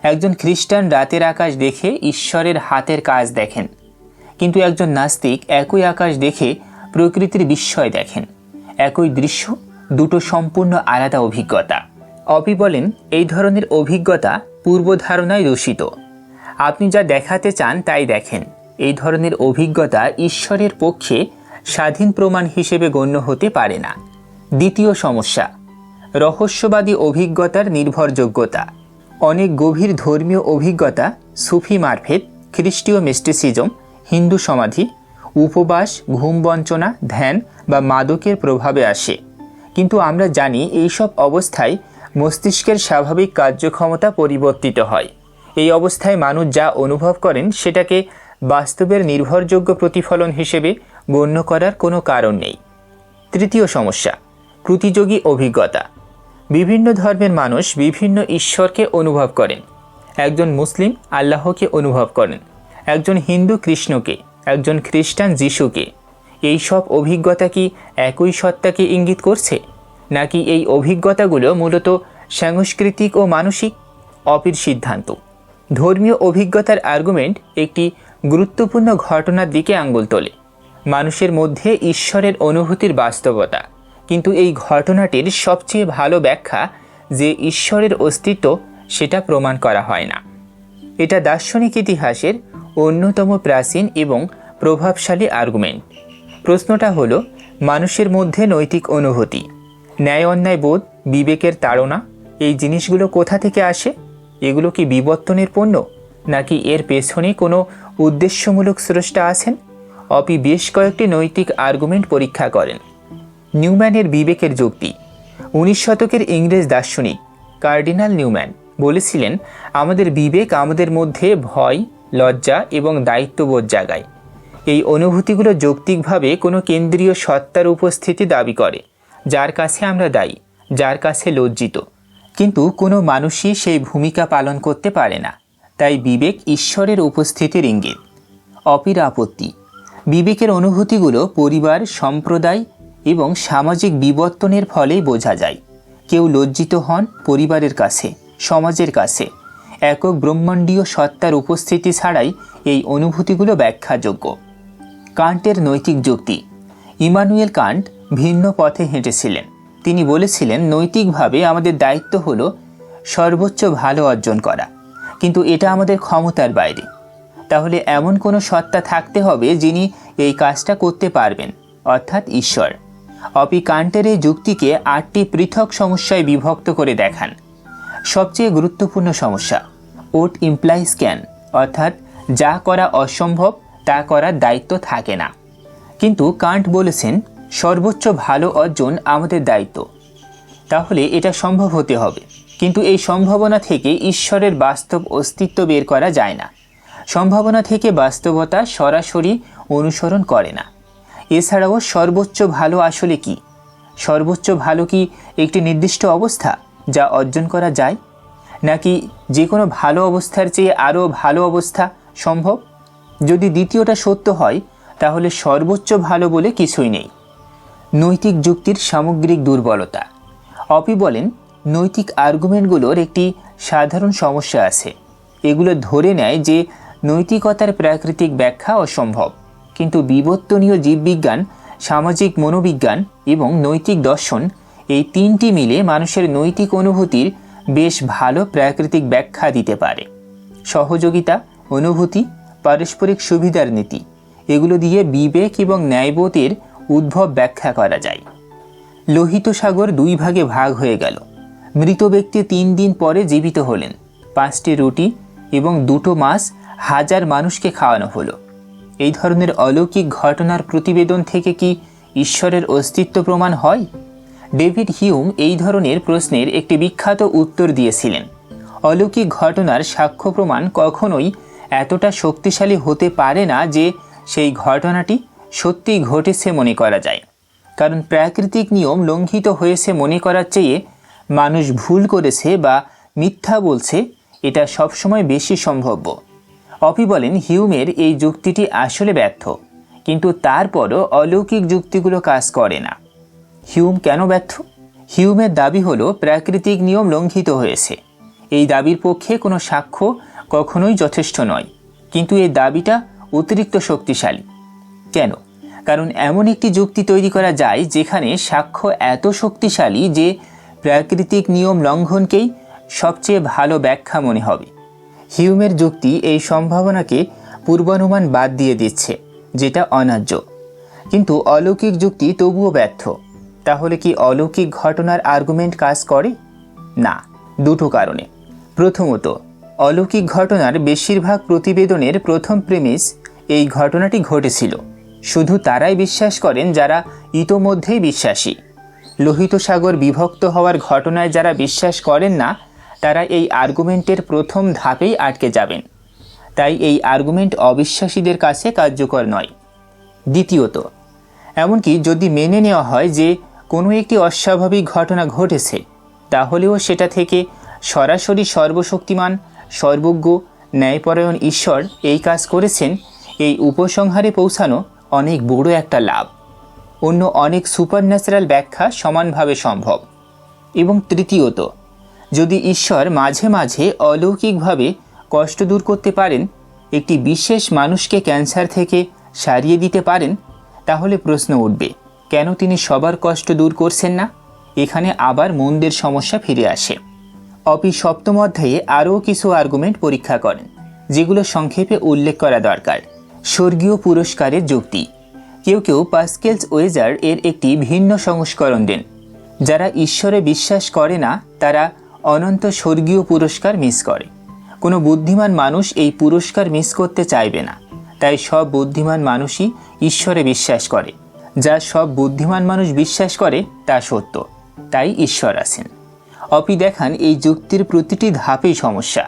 একজন খ্রিস্টান রাতের আকাশ দেখে ঈশ্বরের হাতের কাজ দেখেন, কিন্তু একজন নাস্তিক একই আকাশ দেখে প্রকৃতির বিস্ময় দেখেন। একই দৃশ্য, দুটো সম্পূর্ণ আলাদা অভিজ্ঞতা। অপি বলেন এই ধরনের অভিজ্ঞতা পূর্বধারণায় দূষিত। আপনি যা দেখাতে চান তাই দেখেন। এই ধরনের অভিজ্ঞতা ঈশ্বরের পক্ষে স্বাধীন প্রমাণ হিসেবে গণ্য হতে পারে না। দ্বিতীয় সমস্যা, রহস্যবাদী অভিজ্ঞতার নির্ভরযোগ্যতা। অনেক গভীর ধর্মীয় অভিজ্ঞতা সুফি মারফেত, খ্রিস্টীয় মিস্টিসিজম, হিন্দু সমাধি, উপবাস, ঘুম বঞ্চনা, ধ্যান বা মাদকের প্রভাবে আসে। কিন্তু আমরা জানি এইসব অবস্থায় মস্তিষ্কের স্বাভাবিক কার্যক্ষমতা পরিবর্তিত হয়। এই অবস্থায় মানুষ যা অনুভব করেন সেটাকে বাস্তবের নির্ভরযোগ্য প্রতিফলন হিসেবে গণ্য করার কোনো কারণ নেই। তৃতীয় সমস্যা, প্রতিযোগী অভিজ্ঞতা। বিভিন্ন ধর্মের মানুষ বিভিন্ন ঈশ্বরকে অনুভব করেন। একজন মুসলিম আল্লাহকে অনুভব করেন, একজন হিন্দু কৃষ্ণকে, একজন খ্রিস্টান যিশুকে। এই সব অভিজ্ঞতা কি একই সত্তাকে ইঙ্গিত করছে, নাকি এই অভিজ্ঞতাগুলো মূলত সাংস্কৃতিক ও মানসিক? অপির সিদ্ধান্ত, ধর্মীয় অভিজ্ঞতার আর্গুমেন্ট একটি গুরুত্বপূর্ণ ঘটনার দিকে আঙ্গুল তোলে। মানুষের মধ্যে ঈশ্বরের অনুভূতির বাস্তবতা, কিন্তু এই ঘটনাটির সবচেয়ে ভালো ব্যাখ্যা যে ঈশ্বরের অস্তিত্ব সেটা প্রমাণ করা হয় না। এটা দার্শনিক ইতিহাসের অন্যতম প্রাচীন এবং প্রভাবশালী আর্গুমেন্ট। প্রশ্নটা হলো, মানুষের মধ্যে নৈতিক অনুভূতি, ন্যায় অন্যায় বোধ, বিবেকের তাড়না, এই জিনিসগুলো কোথা থেকে আসে? এগুলো কি বিবর্তনের পণ্য, নাকি এর পেছনে কোনো উদ্দেশ্যমূলক স্রষ্টা আছেন? অপি বেশ কয়েকটি নৈতিক আর্গুমেন্ট পরীক্ষা করেন। নিউম্যানের বিবেকের যুক্তি। 19 শতকের ইংরেজ দার্শনিক কার্ডিনাল নিউম্যান বলেছিলেন, আমাদের বিবেক আমাদের মধ্যে ভয়, লজ্জা এবং দায়িত্ববোধ জাগায়। এই অনুভূতিগুলো যৌক্তিকভাবে কোনো কেন্দ্রীয় সত্তার উপস্থিতি দাবি করে, যার কাছে আমরা দায়ী, যার কাছে লজ্জিত। কিন্তু কোনো মানুষই সেই ভূমিকা পালন করতে পারে না। তাই বিবেক ঈশ্বরের উপস্থিতির ইঙ্গিত। অপির আপত্তি, বিবেকের অনুভূতিগুলো পরিবার, সম্প্রদায় এবং সামাজিক বিবর্তনের ফলেই বোঝা যায়। কেউ লজ্জিত হন পরিবারের কাছে, সমাজের কাছে, একক ব্রহ্মাণ্ডীয় সত্তার উপস্থিতি ছাড়াই এই অনুভূতিগুলো ব্যাখ্যাযোগ্য। কান্টের নৈতিক যুক্তি। ইমানুয়েল কান্ট ভিন্ন পথে হেঁটেছিলেন। তিনি বলেছিলেন, নৈতিকভাবে আমাদের দায়িত্ব হলো সর্বোচ্চ ভালো অর্জন করা, কিন্তু এটা আমাদের ক্ষমতার বাইরে। তাহলে এমন কোনো সত্তা থাকতে হবে যিনি এই কাজটা করতে পারবেন, অর্থাৎ ঈশ্বর। অপি কান্টের এই যুক্তিকে 8টি পৃথক সমস্যায় বিভক্ত করে দেখান। সবচেয়ে গুরুত্বপূর্ণ সমস্যা, ওট ইমপ্লাইজ ক্যান, অর্থাৎ যা করা অসম্ভব তা করার দায়িত্ব থাকে না। কিন্তু কান্ট বলেছেন সর্বোচ্চ ভালো অর্জন আমাদের দায়িত্ব। তাহলে এটা সম্ভব হতে হবে, কিন্তু এই সম্ভাবনা থেকে ঈশ্বরের বাস্তব অস্তিত্ব বের করা যায় না। সম্ভাবনা থেকে বাস্তবতা সরাসরি অনুসরণ করে না। এছাড়াও সর্বোচ্চ ভালো আসলে কি? সর্বোচ্চ ভালো কি একটি নির্দিষ্ট অবস্থা যা অর্জন করা যায়, নাকি যে কোনো ভালো অবস্থার চেয়ে আরও ভালো অবস্থা সম্ভব? যদি দ্বিতীয়টা সত্য হয় তাহলে সর্বোচ্চ ভালো বলে কিছুই নেই। নৈতিক যুক্তির সামগ্রিক দুর্বলতা। অপি বলেন, নৈতিক আর্গুমেন্টগুলোর একটি সাধারণ সমস্যা আছে। এগুলো ধরে নেয় যে নৈতিকতার প্রাকৃতিক ব্যাখ্যা অসম্ভব, কিন্তু বিবর্তনীয় জীববিজ্ঞান, সামাজিক মনোবিজ্ঞান এবং নৈতিক দর্শন, এই তিনটি মিলে মানুষের নৈতিক অনুভূতির বেশ ভালো প্রাকৃতিক ব্যাখ্যা দিতে পারে। সহযোগিতা, অনুভূতি, পারস্পরিক সুবিধার নীতি, এগুলো দিয়ে বিবেক এবং ন্যায়বোধের উদ্ভব ব্যাখ্যা করা যায়। লোহিত সাগর 2 ভাগে ভাগ হয়ে গেল। মৃত ব্যক্তি 3 দিন পরে জীবিত হলেন। 5টি রুটি এবং 2টো মাছ 1000 মানুষকে খাওয়ানো হলো। এই ধরনের অলৌকিক ঘটনার প্রতিবেদন থেকে কি ঈশ্বরের অস্তিত্ব প্রমাণ হয়? ডেভিড হিউম এই ধরনের প্রশ্নের একটি বিখ্যাত উত্তর দিয়েছিলেন, অলৌকিক ঘটনার সাক্ষ্য প্রমাণ কখনোই এতটা শক্তিশালী হতে পারে না যে সেই ঘটনাটি সত্যিই ঘটেছে মনে করা যায়। কারণ প্রাকৃতিক নিয়ম লঙ্ঘিত হয়েছে মনে করার চেয়ে মানুষ ভুল করেছে বা মিথ্যা বলছে, এটা সবসময় বেশি সম্ভাব্য। অপি বলেন, হিউমের এই যুক্তিটি আসলে ব্যর্থ, কিন্তু তারপরও অলৌকিক যুক্তিগুলো কাজ করে না। হিউম কেন ব্যর্থ? হিউমের দাবি হলো প্রাকৃতিক নিয়ম লঙ্ঘিত হয়েছে। এই দাবির পক্ষে কোনো সাক্ষ্য কখনোই যথেষ্ট নয়, কিন্তু এই দাবিটা অতিরিক্ত শক্তিশালী। কেন? কারণ এমন একটি যুক্তি তৈরি করা যায় যেখানে সাক্ষ্য এত শক্তিশালী যে প্রাকৃতিক নিয়ম লঙ্ঘনকেই সবচেয়ে ভালো ব্যাখ্যা মনে হবে। হিউমের যুক্তি এই সম্ভাবনাকে পূর্বানুমান বাদ দিয়ে দিচ্ছে, যেটা অন্যায্য। কিন্তু অলৌকিক যুক্তি তবুও ব্যর্থ। তাহলে কি অলৌকিক ঘটনার আর্গুমেন্ট কাজ করে? না, 2টো কারণে। প্রথমত, অলৌকিক ঘটনার বেশিরভাগ প্রতিবেদনের প্রথম প্রেমিস এই ঘটনাটি ঘটেছিল। শুধু তারাই বিশ্বাস করেন যারা ইতোমধ্যেই বিশ্বাসী। লোহিত সাগর বিভক্ত হওয়ার ঘটনায় যারা বিশ্বাস করেন না, তারা এই আর্গুমেন্টের প্রথম ধাপেই আটকে যাবেন। তাই এই আর্গুমেন্ট অবিশ্বাসীদের কাছে কার্যকর নয়। দ্বিতীয়ত, এমনকি যদি মেনে নেওয়া হয় যে কোনো একটি অস্বাভাবিক ঘটনা ঘটেছে, তাহলেও সেটা থেকে সরাসরি সর্বশক্তিমান, সর্বজ্ঞ, ন্যায়পরায়ণ ঈশ্বর এই কাজ করেছেন, এই উপসংহারে পৌঁছানো অনেক বড় একটা লাভ। অন্য অনেক সুপারন্যাচারাল ব্যাখ্যা সমানভাবে সম্ভব। এবং তৃতীয়ত, যদি ঈশ্বর মাঝে মাঝে অলৌকিকভাবে কষ্ট দূর করতে পারেন, একটি বিশেষ মানুষকে ক্যান্সার থেকে সারিয়ে দিতে পারেন, তাহলে প্রশ্ন উঠবে, কেন তিনি সবার কষ্ট দূর করছেন না? এখানে আবার মন্দের সমস্যা ফিরে আসে। অপি 7ম অধ্যায়ে আরও কিছু আর্গুমেন্ট পরীক্ষা করেন, যেগুলো সংক্ষেপে উল্লেখ করা দরকার। স্বর্গীয় পুরস্কারের যুক্তি। কেউ কেউ পাস্কেলস ওয়েজার এর একটি ভিন্ন সংস্করণ দেন। যারা ঈশ্বরে বিশ্বাস করে না তারা অনন্ত স্বর্গীয় পুরস্কার মিস করে। কোনো বুদ্ধিমান মানুষ এই পুরস্কার মিস করতে চাইবে না। তাই সব বুদ্ধিমান মানুষই ঈশ্বরে বিশ্বাস করে। যা সব বুদ্ধিমান মানুষ বিশ্বাস করে তা সত্য, তাই ঈশ্বর আছেন। অপি দেখান এই যুক্তির প্রতিটি ধাপেই সমস্যা।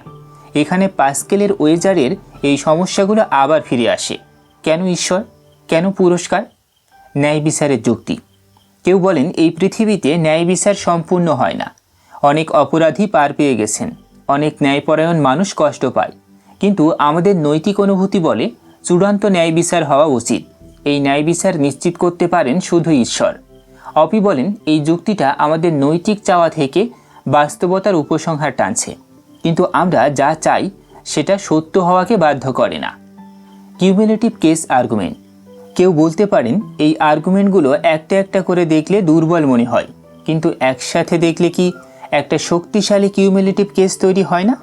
এখানে পাস্কেলের ওয়েজারের এই সমস্যাগুলো আবার ফিরে আসে। কেন ঈশ্বর? কেন পুরস্কার? ন্যায় বিচারের যুক্তি। কেউ বলেন এই পৃথিবীতে ন্যায় বিচার সম্পূর্ণ হয় না। অনেক অপরাধী পার পেয়ে গেছেন, অনেক ন্যায়পরায়ণ মানুষ কষ্ট পায়, কিন্তু আমাদের নৈতিক অনুভূতি বলে চূড়ান্ত ন্যায় বিচার হওয়া উচিত। এই ন্যায় বিচার নিশ্চিত করতে পারেন শুধু ঈশ্বর। অপি বলেন এই যুক্তিটা আমাদের নৈতিক চাওয়া থেকে বাস্তবতার উপসংহার টানছে। কিন্তু আমরা যা চাই সেটা সত্য হওয়াকে বাধ্য করে না। Cumulative case argument. কেউ বলতে পারেন এই আর্গুমেন্টগুলো একটা একটা করে দেখলে দুর্বল মনে হয়, কিন্তু একসাথে দেখলে কি একটা শক্তিশালী কিউমুলেটিভ কেস তৈরি হয় না?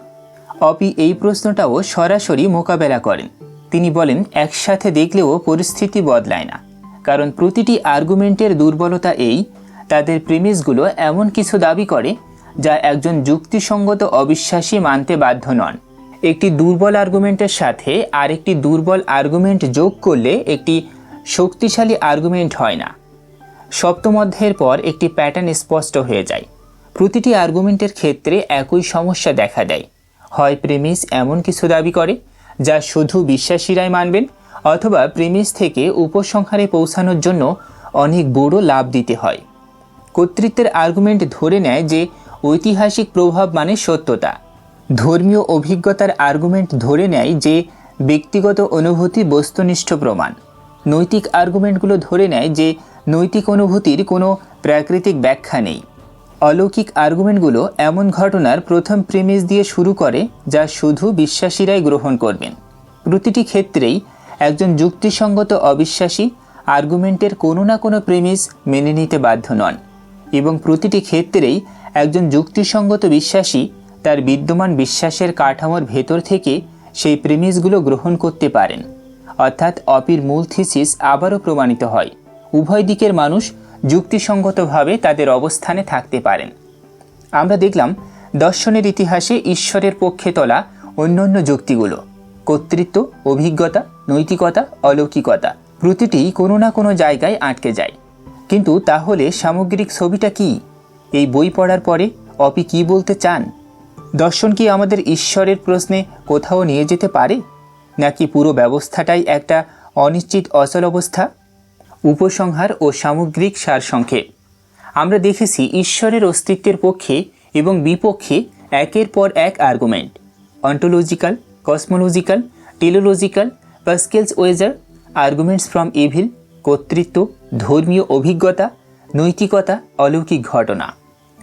অপি এই প্রশ্নটাও সরাসরি মোকাবেলা করেন। তিনি বলেন একসাথে দেখলেও পরিস্থিতি বদলায় না, কারণ প্রতিটি আর্গুমেন্টের দুর্বলতা এই তাদের প্রিমিসগুলো এমন কিছু দাবি করে যা একজন যুক্তিসঙ্গত অবিশ্বাসী মানতে বাধ্য নন। একটি দুর্বল আর্গুমেন্টের সাথে আরেকটি দুর্বল আর্গুমেন্ট যোগ করলে একটি শক্তিশালী আর্গুমেন্ট হয় না। সপ্তম অধ্যায়ের পর একটি প্যাটার্ন স্পষ্ট হয়ে যায়। প্রতিটি আর্গুমেন্টের ক্ষেত্রে একই সমস্যা দেখা দেয়। হয় প্রেমিস এমন কিছু দাবি করে যা শুধু বিশ্বাসীরাই মানবেন, অথবা প্রেমিস থেকে উপসংহারে পৌঁছানোর জন্য অনেক বড় লাভ দিতে হয়। কর্তৃত্বের আর্গুমেন্ট ধরে নেয় যে ঐতিহাসিক প্রভাব মানে সত্যতা। ধর্মীয় অভিজ্ঞতার আর্গুমেন্ট ধরে নেয় যে ব্যক্তিগত অনুভূতি বস্তুনিষ্ঠ প্রমাণ। নৈতিক আর্গুমেন্টগুলো ধরে নেয় যে নৈতিক অনুভূতির কোনো প্রাকৃতিক ব্যাখ্যা নেই। অলৌকিক আর্গুমেন্টগুলো এমন ঘটনার প্রথম প্রিমিস দিয়ে শুরু করে যা শুধু বিশ্বাসীরাই গ্রহণ করবেন। প্রতিটি ক্ষেত্রেই একজন যুক্তিসঙ্গত অবিশ্বাসী আর্গুমেন্টের কোনো না কোনো প্রিমিস মেনে নিতে বাধ্য নন, এবং প্রতিটি ক্ষেত্রেই একজন যুক্তিসঙ্গত বিশ্বাসী তার বিদ্যমান বিশ্বাসের কাঠামোর ভেতর থেকে সেই প্রিমিসগুলো গ্রহণ করতে পারেন। অর্থাৎ অপির মূল থিসিস আবারও প্রমাণিত হয়, উভয় দিকের মানুষ যুক্তিসঙ্গতভাবে তাদের অবস্থানে থাকতে পারেন। আমরা দেখলাম দর্শনের ইতিহাসে ঈশ্বরের পক্ষে তোলা অন্যান্য যুক্তিগুলো, কর্তৃত্ব, অভিজ্ঞতা, নৈতিকতা, অলৌকিকতা, প্রতিটি কোনো না কোনো জায়গায় আটকে যায়। কিন্তু তাহলে সামগ্রিক ছবিটা কি? এই বই পড়ার পরে অপি কি বলতে চান? দর্শন কি আমাদের ঈশ্বরের প্রশ্নে কোথাও নিয়ে যেতে পারে, নাকি পুরো ব্যবস্থাটাই একটা অনিশ্চিত অচল অবস্থা? উপসংহার ও সামগ্রিক সারসংক্ষেপ। আমরা দেখেছি ঈশ্বরের অস্তিত্বের পক্ষে এবং বিপক্ষে একের পর এক argument, ontological, cosmological, teleological, Pascal's wager, arguments from evil, কর্তৃত্ব, ধর্মীয় অভিজ্ঞতা, নৈতিকতা, অলৌকিক ঘটনা।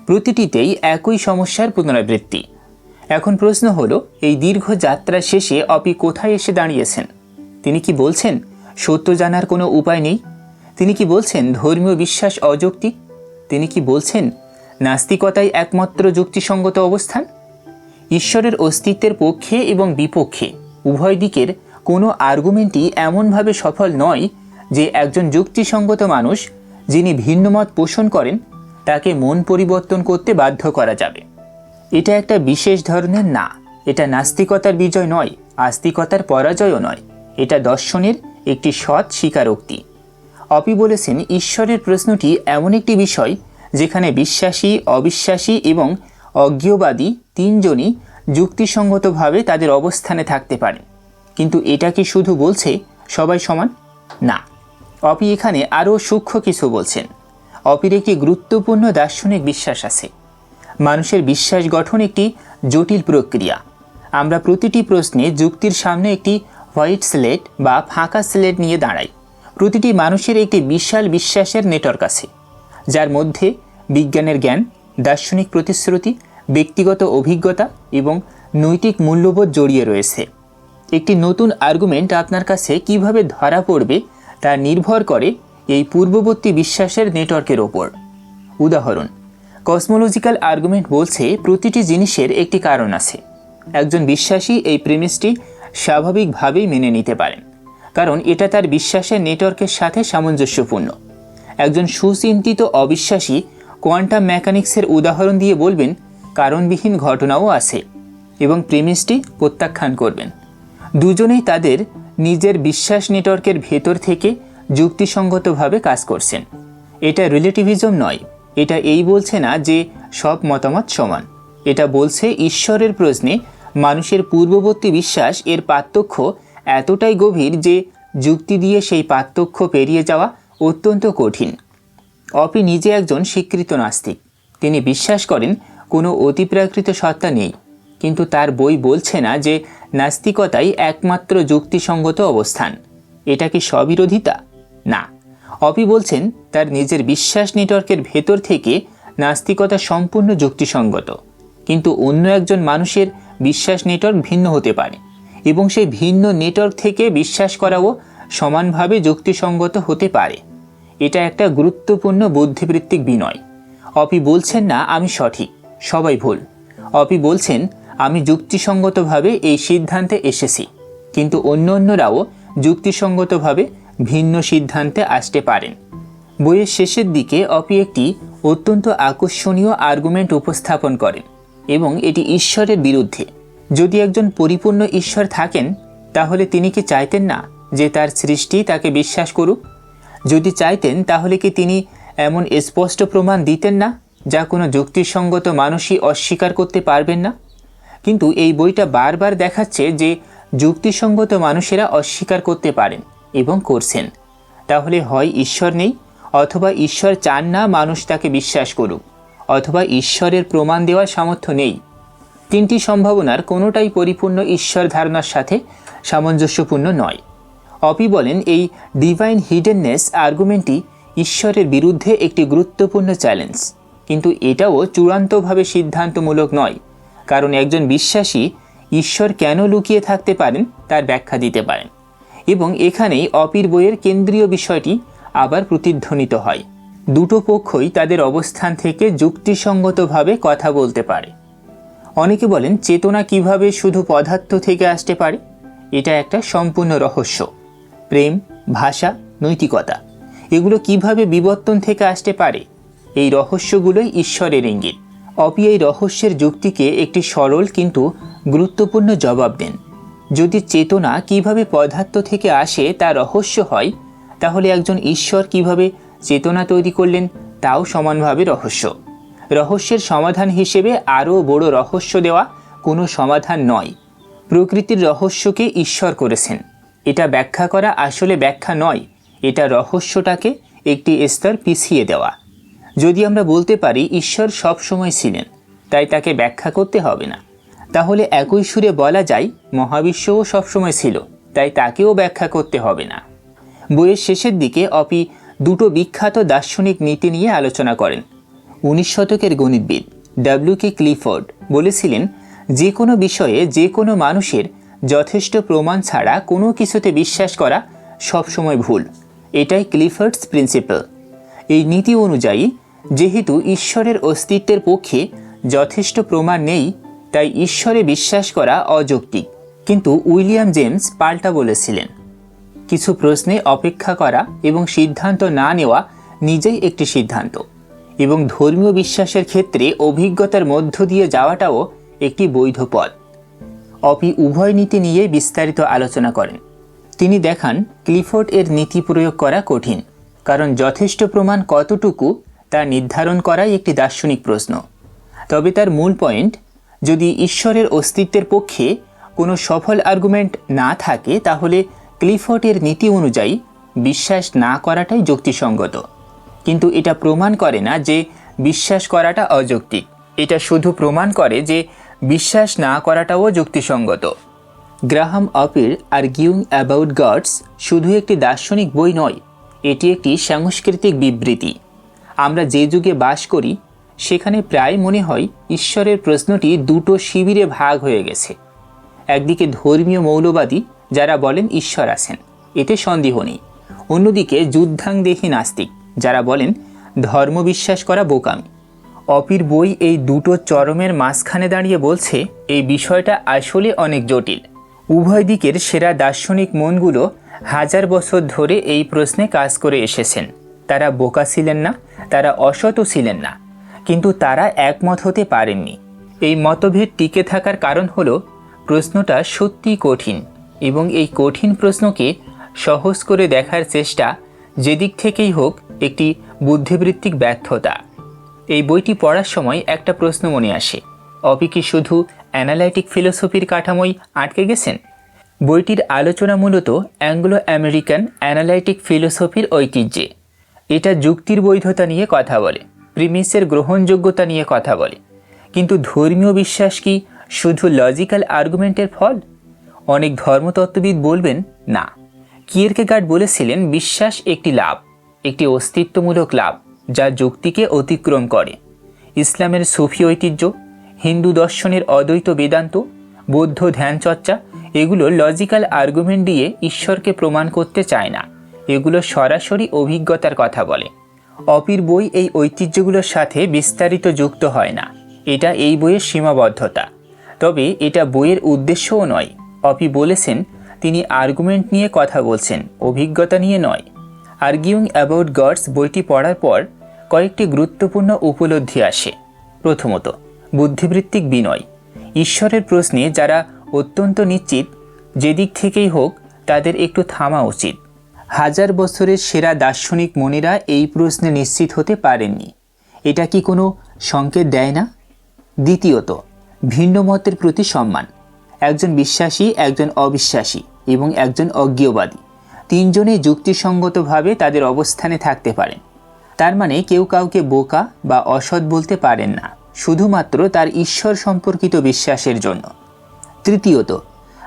প্রতিটিতেই একই সমস্যার পুনরাবৃত্তি। এখন প্রশ্ন হলো, এই দীর্ঘ যাত্রা শেষে অপি কোথায় এসে দাঁড়িয়েছেন? তিনি কি বলছেন সত্য জানার কোনো উপায় নেই? তিনি কি বলছেন ধর্মীয় বিশ্বাস অযৌক্তিক? তিনি কি বলছেন নাস্তিকতাই একমাত্র যুক্তিসঙ্গত অবস্থান? ঈশ্বরের অস্তিত্বের পক্ষে এবং বিপক্ষে উভয় দিকের কোনো আর্গুমেন্টই এমনভাবে সফল নয় যে একজন যুক্তিসঙ্গত মানুষ যিনি ভিন্নমত পোষণ করেন তাকে মন পরিবর্তন করতে বাধ্য করা যাবে। এটা একটা বিশেষ ধরনের না। এটা নাস্তিকতার বিজয় নয়, আস্তিকতার পরাজয়ও নয়। এটা দর্শনের একটি সৎ স্বীকারোক্তি। অপি বলেছেন ঈশ্বরের প্রশ্নটি এমন একটি বিষয় যেখানে বিশ্বাসী, অবিশ্বাসী এবং অজ্ঞবাদী তিনজনই যুক্তিসঙ্গতভাবে তাদের অবস্থানে থাকতে পারে। কিন্তু এটা কি শুধু বলছে সবাই সমান? না, অপি এখানে আরও সূক্ষ্ম কিছু বলছেন। অপির একটি গুরুত্বপূর্ণ দার্শনিক বিশ্বাস আছে। মানুষের বিশ্বাস গঠন একটি জটিল প্রক্রিয়া। আমরা প্রতিটি প্রশ্নে যুক্তির সামনে একটি হোয়াইট স্লেট বা ফাঁকা স্লেট নিয়ে দাঁড়াই। প্রতিটি মানুষের একটি বিশাল বিশ্বাসের নেটওয়ার্ক আছে, যার মধ্যে বিজ্ঞানের জ্ঞান, দার্শনিক প্রতিশ্রুতি, ব্যক্তিগত অভিজ্ঞতা এবং নৈতিক মূল্যবোধ জড়িয়ে রয়েছে। একটি নতুন আর্গুমেন্ট আপনার কাছে কিভাবে ধরা পড়বে তা নির্ভর করে এই পূর্ববর্তী বিশ্বাসের নেটওয়ার্কের ওপর। উদাহরণ, কসমোলজিক্যাল আর্গুমেন্ট বলছে প্রতিটি জিনিসের একটি কারণ আছে। একজন বিশ্বাসী এই প্রিমিসটি স্বাভাবিকভাবেই মেনে নিতে পারেন, কারণ এটা তার বিশ্বাসের নেটওয়ার্কের সাথে সামঞ্জস্যপূর্ণ। একজন সুচিন্তিত অবিশ্বাসী কোয়ান্টাম মেকানিক্সের উদাহরণ দিয়ে বলবেন কারণবিহীন ঘটনাও আছে এবং প্রিমিসটি প্রত্যাখ্যান করবেন। দুজনেই তাদের নিজের বিশ্বাস নেটওয়ার্কের ভেতর থেকে যুক্তিসঙ্গতভাবে কাজ করছেন। এটা রিলেটিভিজম নয়। এটা এই বলছে না যে সব মতামত সমান। এটা বলছে ঈশ্বরের প্রশ্নে মানুষের পূর্ববর্তী বিশ্বাস এর পার্থক্য এতটাই গভীর যে যুক্তি দিয়ে সেই পার্থক্য পেরিয়ে যাওয়া অত্যন্ত কঠিন। অপি নিজে একজন স্বীকৃত নাস্তিক। তিনি বিশ্বাস করেন কোনো অতিপ্রাকৃত সত্তা নেই, কিন্তু তার বই বলছে না যে নাস্তিকতাই একমাত্র যুক্তিসঙ্গত অবস্থান। এটা কি স্ববিরোধিতা? না। অপি বলছেন তার নিজের বিশ্বাস নেটওয়ার্কের ভেতর থেকে নাস্তিকতা সম্পূর্ণ যুক্তিসঙ্গত, কিন্তু অন্য একজন মানুষের বিশ্বাস নেটওয়ার্ক ভিন্ন হতে পারে এবং সেই ভিন্ন নেটওয়ার্ক থেকে বিশ্বাস করাও সমানভাবে যুক্তিসঙ্গত হতে পারে। এটা একটা গুরুত্বপূর্ণ বুদ্ধিবৃত্তিক বিনয়। অপি বলছেন না আমি সঠিক, সবাই ভুল। অপি বলছেন আমি যুক্তিসঙ্গতভাবে এই সিদ্ধান্তে এসেছি, কিন্তু অন্যরাও যুক্তিসঙ্গতভাবে ভিন্ন সিদ্ধান্তে আসতে পারেন। বইয়ের শেষের দিকে অপি একটি অত্যন্ত আকর্ষণীয় আর্গুমেন্ট উপস্থাপন করেন এবং এটি ঈশ্বরের বিরুদ্ধে। যদি একজন পরিপূর্ণ ঈশ্বর থাকেন, তাহলে তিনি কি চাইতেন না যে তার সৃষ্টি তাকে বিশ্বাস করুক? যদি চাইতেন, তাহলে কি তিনি এমন স্পষ্ট প্রমাণ দিতেন না যা কোনো যুক্তিসঙ্গত মানুষই অস্বীকার করতে পারবেন না? কিন্তু এই বইটা বারবার দেখাচ্ছে যে যুক্তিসঙ্গত মানুষেরা অস্বীকার করতে পারেন এবং করছেন। তাহলে হয় ঈশ্বর নেই, অথবা ঈশ্বর চান না মানুষ তাকে বিশ্বাস করুক, অথবা ঈশ্বরের প্রমাণ দেওয়ার সামর্থ্য নেই। তিনটি সম্ভাবনার কোনোটাই পরিপূর্ণ ঈশ্বর ধারণার সাথে সামঞ্জস্যপূর্ণ নয়। অপি বলেন এই ডিভাইন হিডেননেস আর্গুমেন্টটি ঈশ্বরের বিরুদ্ধে একটি গুরুত্বপূর্ণ চ্যালেঞ্জ, কিন্তু এটাও চূড়ান্তভাবে সিদ্ধান্তমূলক নয়, কারণ একজন বিশ্বাসী ঈশ্বর কেন লুকিয়ে থাকতে পারেন তার ব্যাখ্যা দিতে পারেন। এবং এখানেই অপির বইয়ের কেন্দ্রীয় বিষয়টি আবার প্রতিধ্বনিত হয়। দুটো পক্ষই তাদের অবস্থান থেকে যুক্তিসঙ্গতভাবে কথা বলতে পারে। অনেকে বলেন চেতনা কিভাবে শুধু পদার্থ থেকে আসতে পারে? এটা একটা সম্পূর্ণ রহস্য। প্রেম, ভাষা, নৈতিকতা এগুলো কিভাবে বিবর্তন থেকে আসতে পারে? এই রহস্যগুলোই ঈশ্বরের ইঙ্গিত। অপি এই রহস্যের যুক্তিকে একটি সরল কিন্তু গুরুত্বপূর্ণ জবাব দেন। যদি চেতনা কিভাবে পদার্থ থেকে আসে তা রহস্য হয়, তাহলে একজন ঈশ্বর কিভাবে চেতনা তৈরি করলেন তাও সমানভাবে রহস্য। রহস্যের সমাধান হিসেবে আরও বড় রহস্য দেওয়া কোনো সমাধান নয়। প্রকৃতির রহস্যকে ঈশ্বর করেছেন, এটা ব্যাখ্যা করা আসলে ব্যাখ্যা নয়, এটা রহস্যটাকে একটি স্তর পিছিয়ে দেওয়া। যদি আমরা বলতে পারি ঈশ্বর সব সময় ছিলেন, তাই তাকে ব্যাখ্যা করতে হবে না, তাহলে একই সুরে বলা যায় মহাবিশ্বও সবসময় ছিল, তাই তাকেও ব্যাখ্যা করতে হবে না। বইয়ের শেষের দিকে অপি দুটো বিখ্যাত দার্শনিক নীতি নিয়ে আলোচনা করেন। 19 শতকের গণিতবিদ ডব্লিউ.কে ক্লিফোর্ড বলেছিলেন, যে কোনো বিষয়ে যে কোনো মানুষের যথেষ্ট প্রমাণ ছাড়া কোনো কিছুতে বিশ্বাস করা সবসময় ভুল। এটাই ক্লিফোর্ডস প্রিন্সিপাল। এই নীতি অনুযায়ী যেহেতু ঈশ্বরের অস্তিত্বের পক্ষে যথেষ্ট প্রমাণ নেই, তাই ঈশ্বরে বিশ্বাস করা অযৌক্তিক। কিন্তু উইলিয়াম জেমস পাল্টা বলেছিলেন, কিছু প্রশ্নে অপেক্ষা করা এবং সিদ্ধান্ত না নেওয়া নিজেই একটি সিদ্ধান্ত, এবং ধর্মীয় বিশ্বাসের ক্ষেত্রে অভিজ্ঞতার মধ্য দিয়ে যাওয়াটাও একটি বৈধ পথ। অপি উভয় নীতি নিয়ে বিস্তারিত আলোচনা করেন। তিনি দেখান ক্লিফোর্ড এর নীতি প্রয়োগ করা কঠিন, কারণ যথেষ্ট প্রমাণ কতটুকু তা নির্ধারণ করাই একটি দার্শনিক প্রশ্ন। তবে তার মূল পয়েন্ট, যদি ঈশ্বরের অস্তিত্বের পক্ষে কোনো সফল আর্গুমেন্ট না থাকে, তাহলে ক্লিফোর্ড এর নীতি অনুযায়ী বিশ্বাস না করাটাই যুক্তিসঙ্গত। কিন্তু এটা প্রমাণ করে না যে বিশ্বাস করাটা অযৌক্তিক, এটা শুধু প্রমাণ করে যে বিশ্বাস না করাটাও যুক্তিসঙ্গত। গ্রাহাম অপির আর্গিউইং অ্যাবাউট গডস শুধু একটি দার্শনিক বই নয়, এটি একটি সাংস্কৃতিক বিবৃতি। আমরা যে যুগে বাস করি সেখানে প্রায় মনে হয় ঈশ্বরের প্রশ্নটি দুটো শিবিরে ভাগ হয়ে গেছে। একদিকে ধর্মীয় মৌলবাদী যারা বলেন ঈশ্বর আছেন, এতে সন্দেহ নেই। অন্যদিকে যুদ্ধাংদেহী নাস্তিক যারা বলেন ধর্ম বিশ্বাস করা বোকামি। অপির বই এই দুটো চরমের মাঝখানে দাঁড়িয়ে বলছে এই বিষয়টা আসলে অনেক জটিল। উভয় দিকের সেরা দার্শনিক মনগুলো হাজার বছর ধরে এই প্রশ্নে কাজ করে এসেছেন। তারা বোকা ছিলেন না, তারা অসৎও ছিলেন না, কিন্তু তারা একমত হতে পারেননি। এই মতভেদ টিকে থাকার কারণ হলো প্রশ্নটা সত্যিই কঠিন, এবং এই কঠিন প্রশ্নকে সহজ করে দেখার চেষ্টা যেদিক থেকেই হোক একটি বুদ্ধিবৃত্তিক ব্যর্থতা। এই বইটি পড়ার সময় একটা প্রশ্ন মনে আসে, অপি কি শুধু অ্যানালাইটিক ফিলোসফির কাঠামোয় আটকে গেছেন? বইটির আলোচনা মূলত অ্যাংলো আমেরিকান অ্যানালাইটিক ফিলোসফির ঐতিহ্যে। এটা যুক্তির বৈধতা নিয়ে কথা বলে, প্রিমিসের গ্রহণযোগ্যতা নিয়ে কথা বলে, কিন্তু ধর্মীয় বিশ্বাস কি শুধু লজিক্যাল আর্গুমেন্টের ফল? অনেক ধর্মতত্ত্ববিদ বলবেন না। কিয়েরকেগার্ড বলেছিলেন বিশ্বাস একটি লাভ, একটি অস্তিত্বমূলক লাভ যা যুক্তিকে অতিক্রম করে। ইসলামের সুফি ঐতিহ্য, হিন্দু দর্শনের অদ্বৈত বেদান্ত, বৌদ্ধ ধ্যানচর্চা এগুলো লজিক্যাল আর্গুমেন্ট দিয়ে ঈশ্বরকে প্রমাণ করতে চায় না, এগুলো সরাসরি অভিজ্ঞতার কথা বলে। অপির বই এই ঐতিহ্যগুলোর সাথে বিস্তারিত যুক্ত হয় না, এটা এই বইয়ের সীমাবদ্ধতা। তবে এটা বইয়ের উদ্দেশ্যও নয়। অপি বলেছেন তিনি আর্গুমেন্ট নিয়ে কথা বলছেন, অভিজ্ঞতা নিয়ে নয়। আর্গিউইং অ্যাবাউট গডস বইটি পড়ার পর কয়েকটি গুরুত্বপূর্ণ উপলব্ধি আসে। প্রথমত, বুদ্ধিবৃত্তিক বিনয়। ঈশ্বরের প্রশ্নে যারা অত্যন্ত নিশ্চিত, যেদিক থেকেই হোক তাদের একটু থামা উচিত। 1000 বছরের সেরা দার্শনিক মনীরা এই প্রশ্নে নিশ্চিত হতে পারেননি। এটা কি কোনো সংকেত দেয় না? দ্বিতীয়ত, ভিন্ন মতের প্রতি সম্মান। একজন বিশ্বাসী, একজন অবিশ্বাসী এবং একজন অজ্ঞেয়বাদী, তিনজনেই যুক্তিসঙ্গতভাবে তাদের অবস্থানে থাকতে পারেন। তার মানে কেউ কাউকে বোকা বা অসৎ বলতে পারেন না, শুধুমাত্র তার ঈশ্বর সম্পর্কিত বিশ্বাসের জন্য। তৃতীয়ত,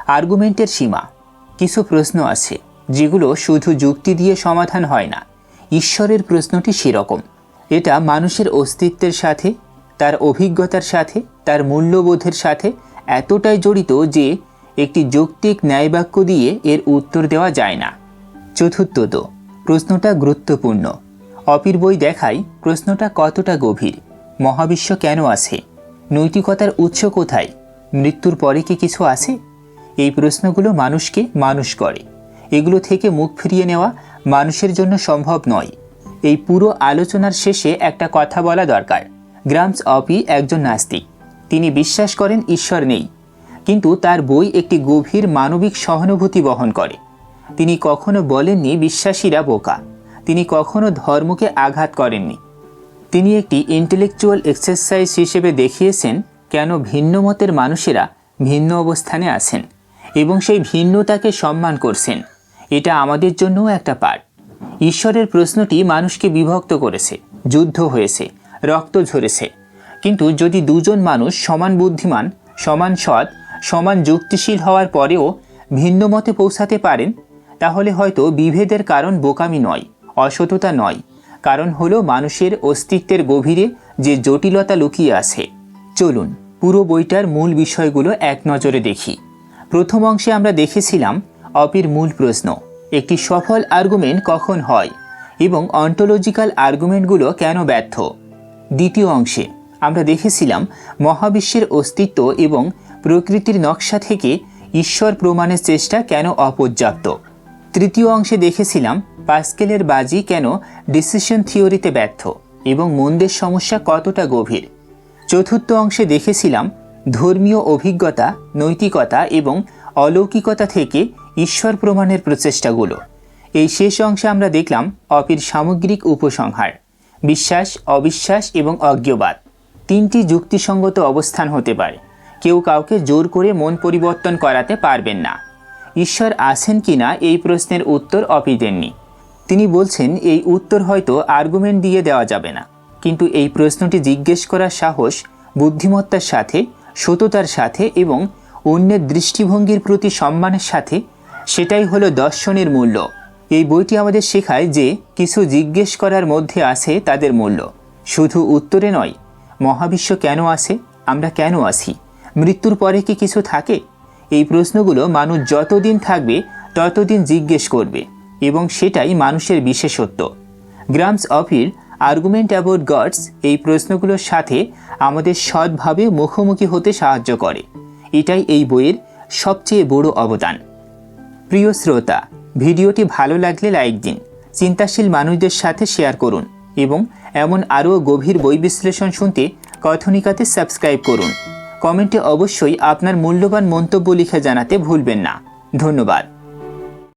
আর্গুমেন্টের সীমা। কিছু প্রশ্ন আছে যেগুলো শুধু যুক্তি দিয়ে সমাধান হয় না। ঈশ্বরের প্রশ্নটি সেরকম। এটা মানুষের অস্তিত্বের সাথে, তার অভিজ্ঞতার সাথে, তার মূল্যবোধের সাথে এতটাই জড়িত যে একটি যৌক্তিক ন্যায়বাক্য দিয়ে এর উত্তর দেওয়া যায় না। চতুর্থত, প্রশ্নটা গুরুত্বপূর্ণ। অপির বই দেখায় প্রশ্নটা কতটা গভীর। মহাবিশ্ব কেন আছে? নৈতিকতার উৎস কোথায়? মৃত্যুর পরে কি কিছু আছে? এই প্রশ্নগুলো মানুষকে মানুষ করে। এগুলো থেকে মুখ ফিরিয়ে নেওয়া মানুষের জন্য সম্ভব নয়। এই পুরো আলোচনার শেষে একটা কথা বলা দরকার। গ্রামস অপি একজন নাস্তিক। তিনি বিশ্বাস করেন ঈশ্বর নেই, কিন্তু তার বই একটি গভীর মানবিক সহানুভূতি বহন করে। তিনি কখনো বলেননি বিশ্বাসীরা বোকা, তিনি কখনো ধর্মকে আঘাত করেননি। তিনি একটি ইন্টেলেকচুয়াল এক্সারসাইজ হিসেবে দেখিয়েছেন কেন ভিন্ন মতের মানুষেরা ভিন্ন অবস্থানে আছেন এবং সেই ভিন্নতাকে সম্মান করছেন। এটা আমাদের জন্যও একটা পাঠ। ঈশ্বরের প্রশ্নটি মানুষকে বিভক্ত করেছে, যুদ্ধ হয়েছে, রক্ত ঝরেছে। কিন্তু যদি দুজন মানুষ সমান বুদ্ধিমান, সমান সৎ, সমান যুক্তিশীল হওয়ার পরেও ভিন্ন মতে পৌঁছাতে পারেন, তাহলে হয়তো বিভেদের কারণ বোকামি নয়, অসততা নয়, কারণ হলো মানুষের অস্তিত্বের গভীরে যে জটিলতা লুকিয়ে আছে। চলুন পুরো বইটার মূল বিষয়গুলো এক নজরে দেখি। প্রথম অংশে আমরা দেখেছিলাম অপির মূল প্রশ্ন, একটি সফল আর্গুমেন্ট কখন হয় এবং অন্টোলজিক্যাল আর্গুমেন্টগুলো কেন ব্যর্থ। দ্বিতীয় অংশে আমরা দেখেছিলাম মহাবিশ্বের অস্তিত্ব এবং প্রকৃতির নকশা থেকে ঈশ্বর প্রমাণের চেষ্টা কেন অপর্যাপ্ত। তৃতীয় অংশে দেখেছিলাম পাস্কেলের বাজি কেন ডিসিশন থিওরিতে ব্যর্থ এবং মন্দের সমস্যা কতটা গভীর। চতুর্থ অংশে দেখেছিলাম ধর্মীয় অভিজ্ঞতা, নৈতিকতা এবং অলৌকিকতা থেকে ঈশ্বর প্রমাণের প্রচেষ্টাগুলো। এই শেষ অংশে আমরা দেখলাম অপির সামগ্রিক উপসংহার। বিশ্বাস, অবিশ্বাস এবং অজ্ঞবাদ তিনটি যুক্তিসঙ্গত অবস্থান হতে পারে। কেউ কাউকে জোর করে মন পরিবর্তন করাতে পারবেন না। ঈশ্বর আছেন কিনা এই প্রশ্নের উত্তর অপি দেননি। তিনি বলছেন এই উত্তর হয়তো আর্গুমেন্ট দিয়ে দেওয়া যাবে না, কিন্তু এই প্রশ্নটি জিজ্ঞেস করার সাহস, বুদ্ধিমত্তার সাথে, সততার সাথে এবং অন্যের দৃষ্টিভঙ্গির প্রতি সম্মানের সাথে, সেটাই হলো দর্শনের মূল্য। এই বইটি আমাদের শেখায় যে কিছু জিজ্ঞেস করার মধ্যে আছে তাদের মূল্য, শুধু উত্তরে নয়। মহাবিশ্ব কেন আছে? আমরা কেন আছি? মৃত্যুর পরে কি কিছু থাকে? এই প্রশ্নগুলো মানুষ যতদিন থাকবে ততদিন জিজ্ঞেস করবে এবং সেটাই মানুষের বিশেষত্ব। গ্রামস অপির আর্গুমেন্ট অ্যাবাউট গডস এই প্রশ্নগুলোর সাথে আমাদের সৎভাবে মুখোমুখি হতে সাহায্য করে। এটাই এই বইয়ের সবচেয়ে বড় অবদান। প্রিয় শ্রোতা, ভিডিওটি ভালো লাগলে লাইক দিন, চিন্তাশীল মানুষদের সাথে শেয়ার করুন এবং এমন আরও গভীর বই বিশ্লেষণ শুনতে কথনিকাতে সাবস্ক্রাইব করুন। কমেন্টে অবশ্যই আপনার মূল্যবান মন্তব্য লিখে জানাতে ভুলবেন না। ধন্যবাদ।